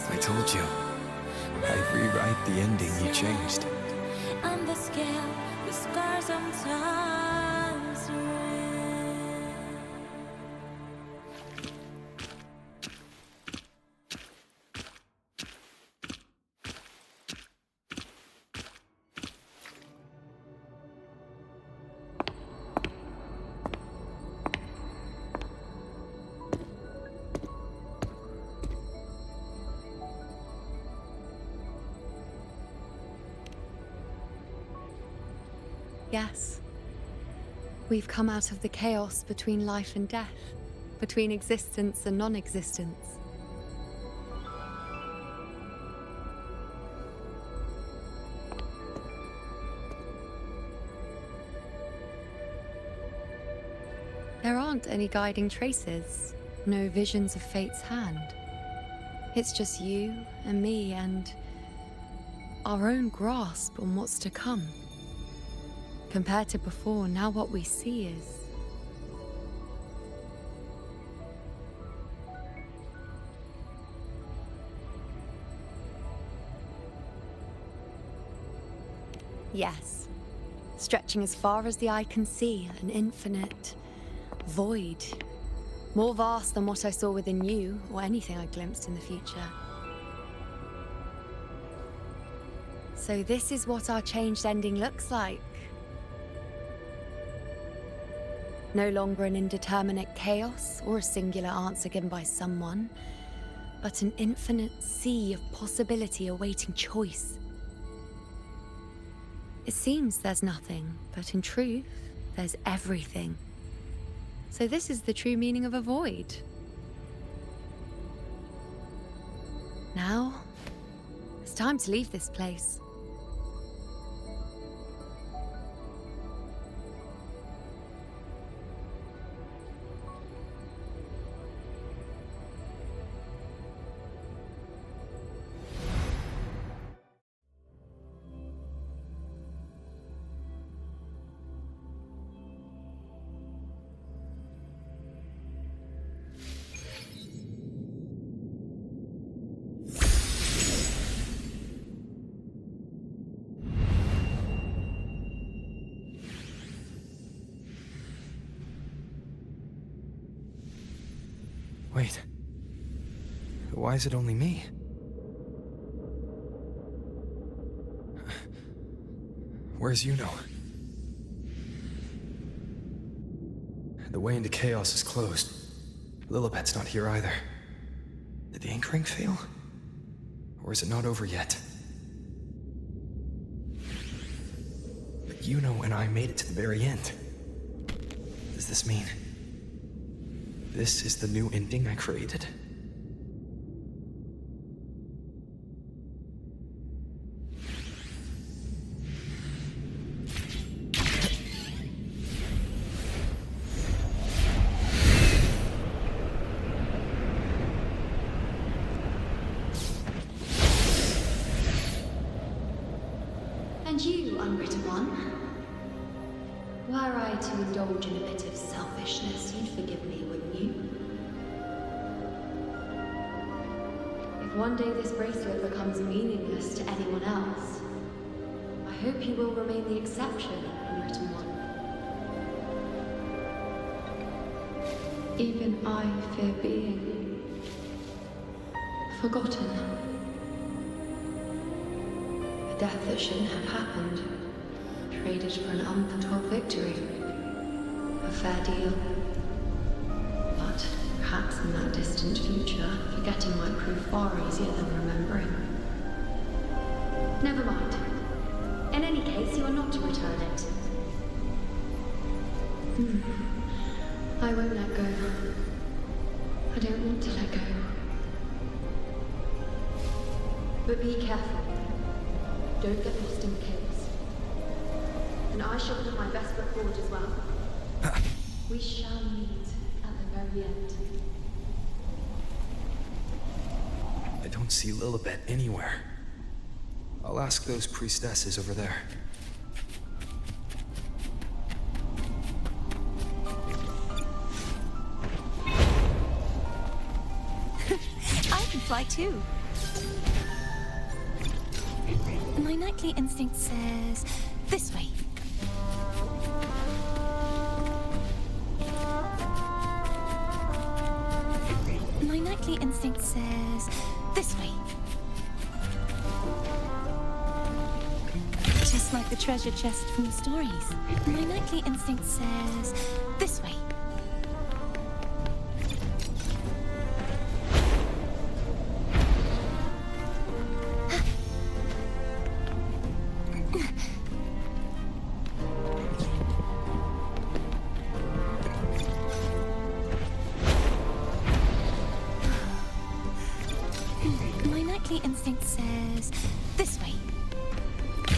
I told you. I'd rewrite the ending you changed. On the scale, the scars sometimes ring. Yes. We've come out of the chaos between life and death, between existence and non-existence. There aren't any guiding traces, no visions of fate's hand. It's just you and me and our own grasp on what's to come. Compared to before, now what we see is... Yes. Stretching as far as the eye can see, an infinite void. More vast than what I saw within you, or anything I glimpsed in the future. So this is what our changed ending looks like. No longer an indeterminate chaos or a singular answer given by someone, but an infinite sea of possibility awaiting choice. It seems there's nothing, but in truth, there's everything. So this is the true meaning of a void. Now, it's time to leave this place. Wait. Why is it only me? Where's Yuno? The way into chaos is closed. Lilibet's not here either. Did the ink ring fail? Or is it not over yet? But Yuno and I made it to the very end. What does this mean? This is the new ending I created? And you, unwritten one? Were I to indulge in a bit of selfishness, you'd forgive me, wouldn't you? If one day this bracelet becomes meaningless to anyone else, I hope you will remain the exception, unwritten one. Even I fear being forgotten. A death that shouldn't have happened, traded for an unforetold victory. A fair deal. But perhaps in that distant future, forgetting might prove far easier than remembering. Never mind. In any case, you are not to return it. I won't let go. I don't want to let go. But be careful. Don't get lost in the chaos. And I shall put my best foot forward as well. We shall meet at the very end. I don't see Lilibet anywhere. I'll ask those priestesses over there. I can fly too. My nightly instinct says this way. My nightly instinct says this way. Just like the treasure chest from the stories. My nightly instinct says this way. knightly instinct says this way.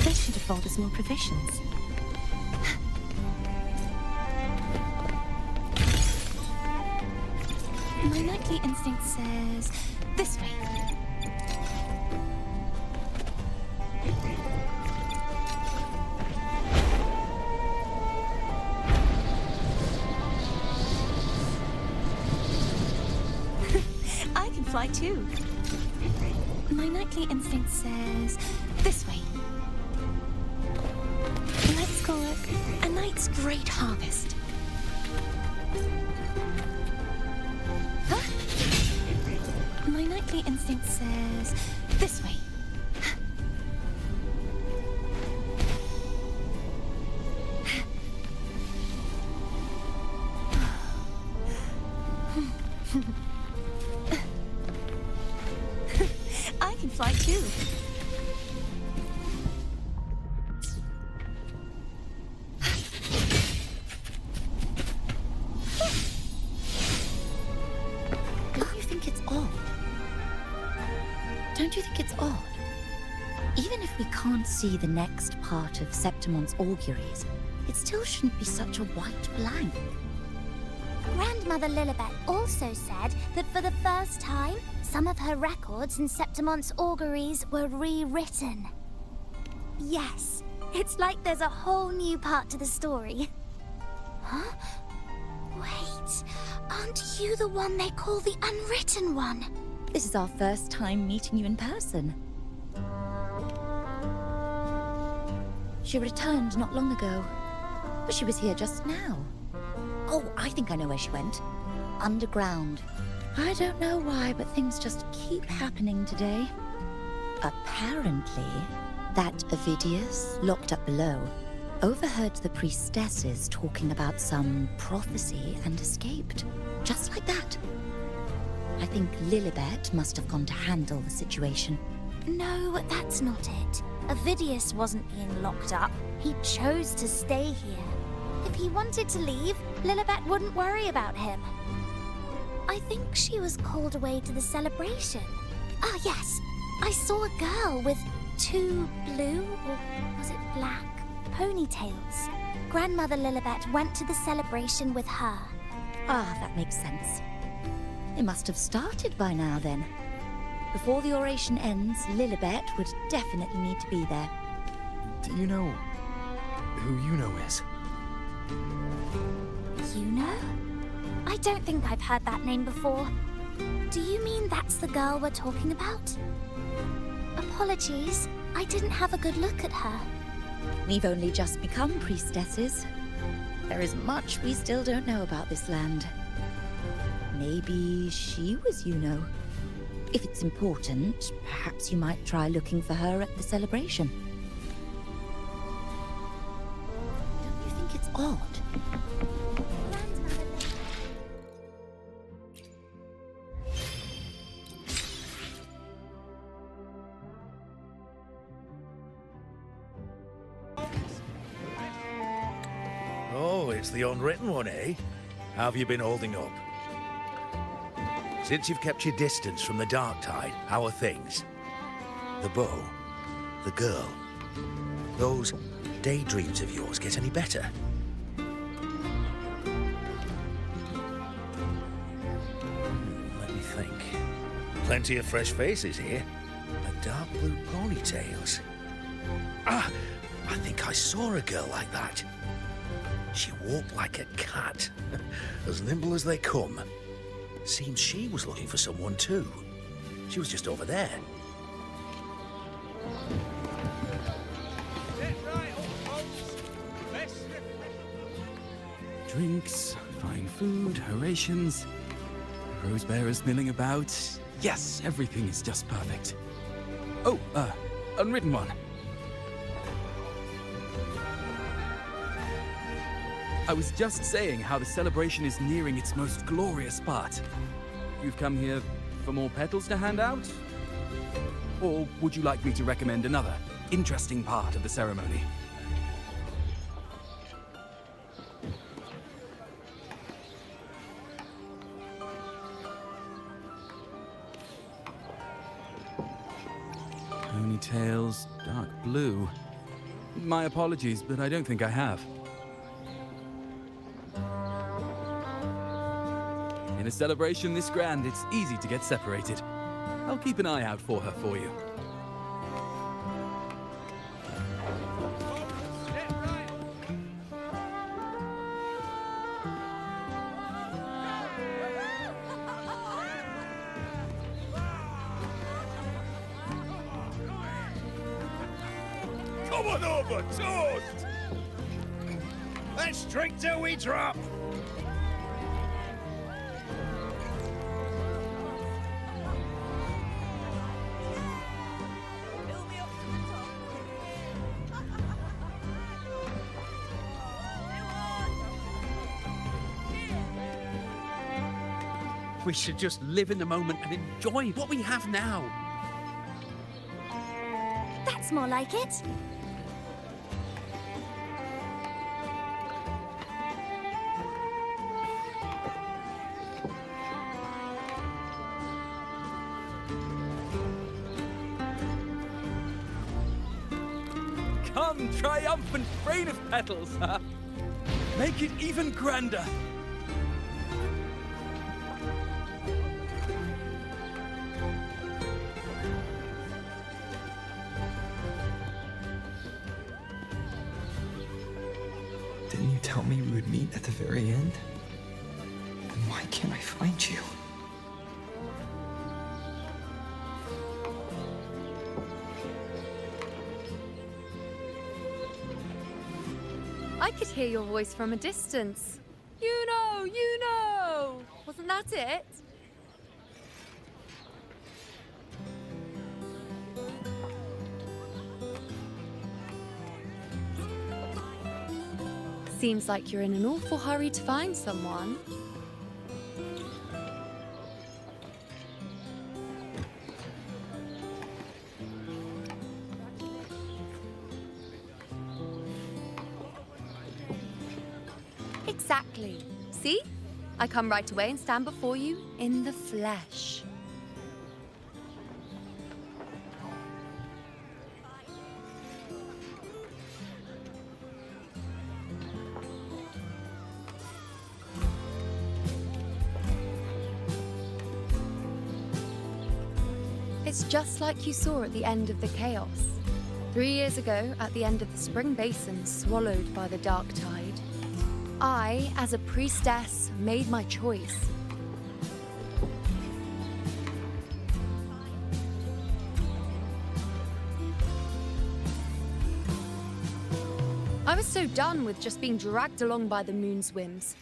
They should afford us more provisions. My knightly instinct says this way. I can fly too. My knightly instinct says this way. Let's call it a night's great harvest. Huh? My knightly instinct says this way. I can fly too. Don't you think it's odd? Don't you think it's odd? Even if we can't see the next part of Septimon's auguries, it still shouldn't be such a white blank. Grandmother Lilibet also said that for the first time, some of her records in Septimon's auguries were rewritten. Yes, it's like there's a whole new part to the story. Huh? Wait, aren't you the one they call the unwritten one? This is our first time meeting you in person. She returned not long ago, but she was here just now. Oh, I think I know where she went. Underground. I don't know why, but things just keep happening today. Apparently, that Ovidius, locked up below, overheard the priestesses talking about some prophecy and escaped. Just like that. I think Lilibet must have gone to handle the situation. No, that's not it. Ovidius wasn't being locked up. He chose to stay here. If he wanted to leave, Lilibet wouldn't worry about him. I think she was called away to the celebration. Ah, yes. I saw a girl with 2 blue, or was it black, ponytails. Grandmother Lilibet went to the celebration with her. Ah, that makes sense. It must have started by now then. Before the oration ends, Lilibet would definitely need to be there. Do you know who Yuno is? Yuno? I don't think I've heard that name before. Do you mean that's the girl we're talking about? Apologies, I didn't have a good look at her. We've only just become priestesses. There is much we still don't know about this land. Maybe she was Yuno. If it's important, perhaps you might try looking for her at the celebration. Don't you think it's odd? Oh, it's the unwritten one, eh? How have you been holding up? Since you've kept your distance from the dark tide, how are things? The bow, the girl, those daydreams of yours get any better? Let me think. Plenty of fresh faces here. And dark blue ponytails. Ah, I think I saw a girl like that. She walked like a cat, as nimble as they come. Seems she was looking for someone too. She was just over there. Drinks, fine food, orations, rose bearers milling about. Yes, everything is just perfect. Oh, unwritten one. I was just saying how the celebration is nearing its most glorious part. You've come here for more petals to hand out? Or would you like me to recommend another interesting part of the ceremony? details, dark blue. My apologies, but I don't think I have. In a celebration this grand, it's easy to get separated. I'll keep an eye out for her for you. Come on over, toast! Let's drink till we drop! We should just live in the moment and enjoy what we have now. That's more like it. Come, triumphant rain of petals! Make it even grander! Didn't you tell me we would meet at the very end? Then why can't I find you? I could hear your voice from a distance. You know, you know! Wasn't that it? Seems like you're in an awful hurry to find someone. Exactly. See? I come right away and stand before you in the flesh. It's just like you saw at the end of the chaos. 3 years ago, at the end of the spring basin swallowed by the dark tide, I, as a priestess, made my choice. I was so done with just being dragged along by the moon's whims.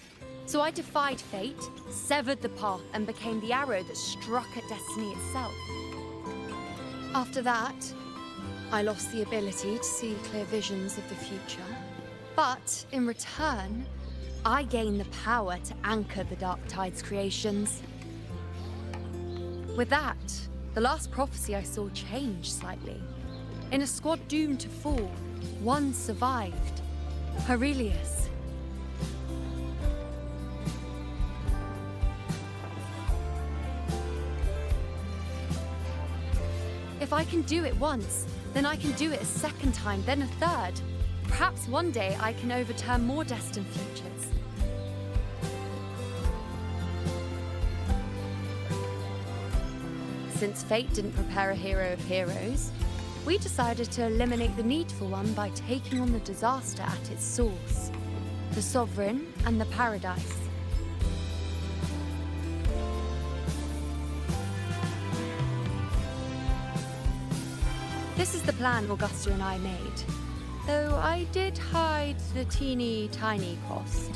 So I defied fate, severed the path, and became the arrow that struck at destiny itself. After that, I lost the ability to see clear visions of the future. But in return, I gained the power to anchor the Dark Tide's creations. With that, the last prophecy I saw changed slightly. In a squad doomed to fall, one survived. Aurelius. If I can do it once, then I can do it a second time, then a third. Perhaps one day I can overturn more destined futures. Since fate didn't prepare a hero of heroes, we decided to eliminate the need for one by taking on the disaster at its source, the Sovereign and the Paradise. This is the plan Augusta and I made, though I did hide the teeny tiny cost.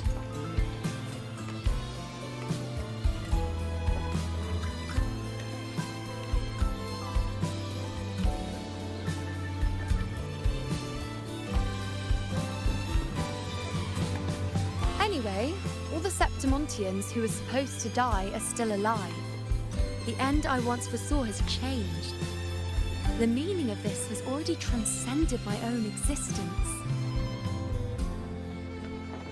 Anyway, all the Septimontians who were supposed to die are still alive. The end I once foresaw has changed. The meaning of this has already transcended my own existence.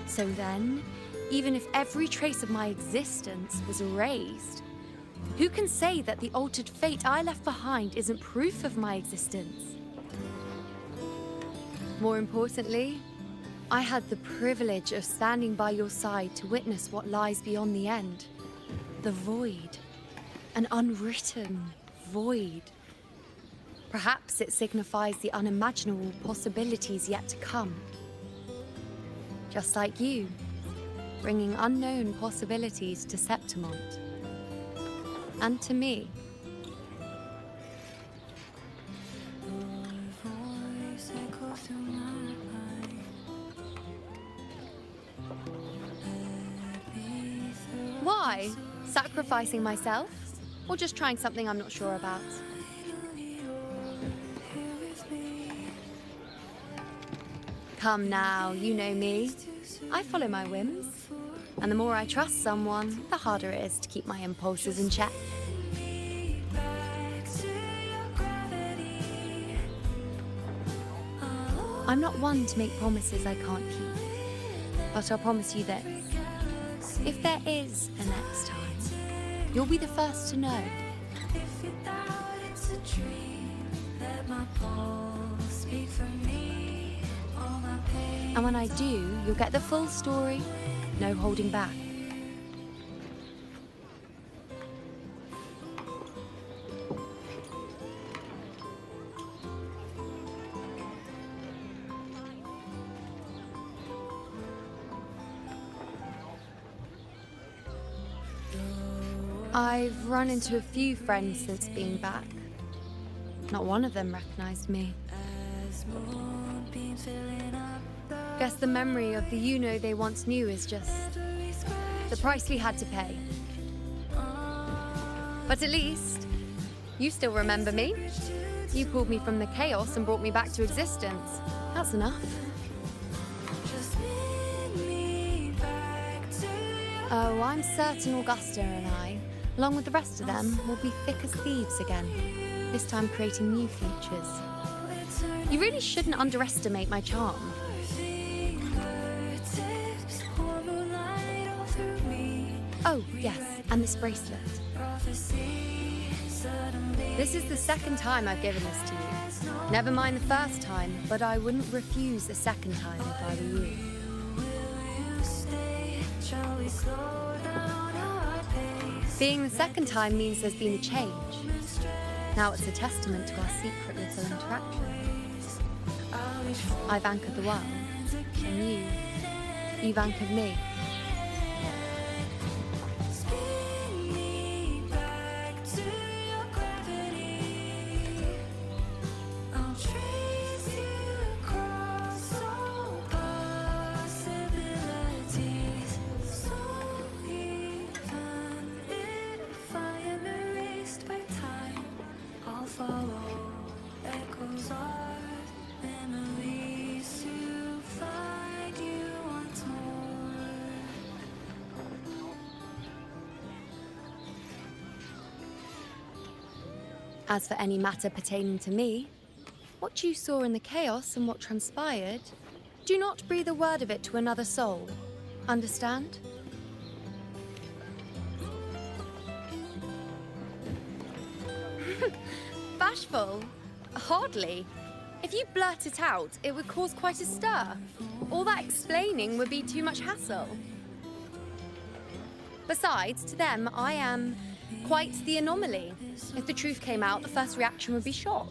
So then, even if every trace of my existence was erased, who can say that the altered fate I left behind isn't proof of my existence? More importantly, I had the privilege of standing by your side to witness what lies beyond the end. The void. An unwritten void. Perhaps it signifies the unimaginable possibilities yet to come. Just like you, bringing unknown possibilities to Septimont. And to me. Why? Sacrificing myself? Or just trying something I'm not sure about? Come now, you know me. I follow my whims. And the more I trust someone, the harder it is to keep my impulses in check. I'm not one to make promises I can't keep. But I'll promise you this. If there is a next time, you'll be the first to know. If you doubt it's a dream, let my pulse speak for me. All my pain. And when I do, you'll get the full story, no holding back. I've run into a few friends since being back. Not one of them recognized me. Guess the memory of the you-know they once knew is just the price we had to pay. But at least, you still remember me. You pulled me from the chaos and brought me back to existence. That's enough. Oh, I'm certain Augusta and I, along with the rest of them, will be thick as thieves again, this time creating new futures. You really shouldn't underestimate my charm. Oh, yes, and this bracelet. This is the second time I've given this to you. Never mind the first time, but I wouldn't refuse a second time if I were you. Being the second time means there's been a change. Now it's a testament to our secret little interaction. I've anchored the world, and you've anchored me. As for any matter pertaining to me, what you saw in the chaos and what transpired, do not breathe a word of it to another soul. Understand? Bashful? Hardly. If you blurt it out, it would cause quite a stir. All that explaining would be too much hassle. Besides, to them, I am quite the anomaly. If the truth came out, the first reaction would be shock.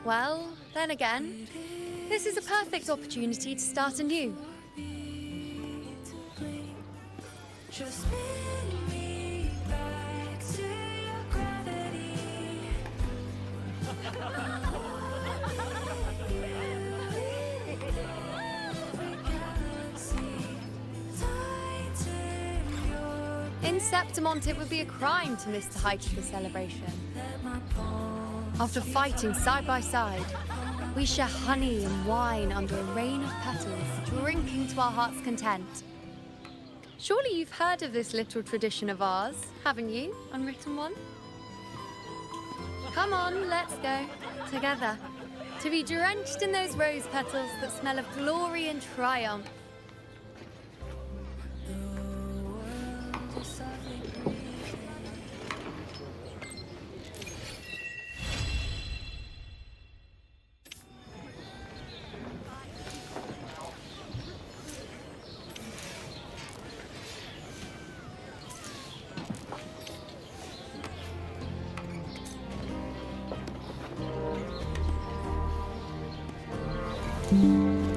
Well, then again, this is a perfect opportunity to start anew. In Septimont, it would be a crime to miss the height of the celebration. After fighting side by side, we share honey and wine under a rain of petals, drinking to our heart's content. Surely you've heard of this little tradition of ours, haven't you, unwritten one? Come on, let's go, together, to be drenched in those rose petals that smell of glory and triumph. Thank you.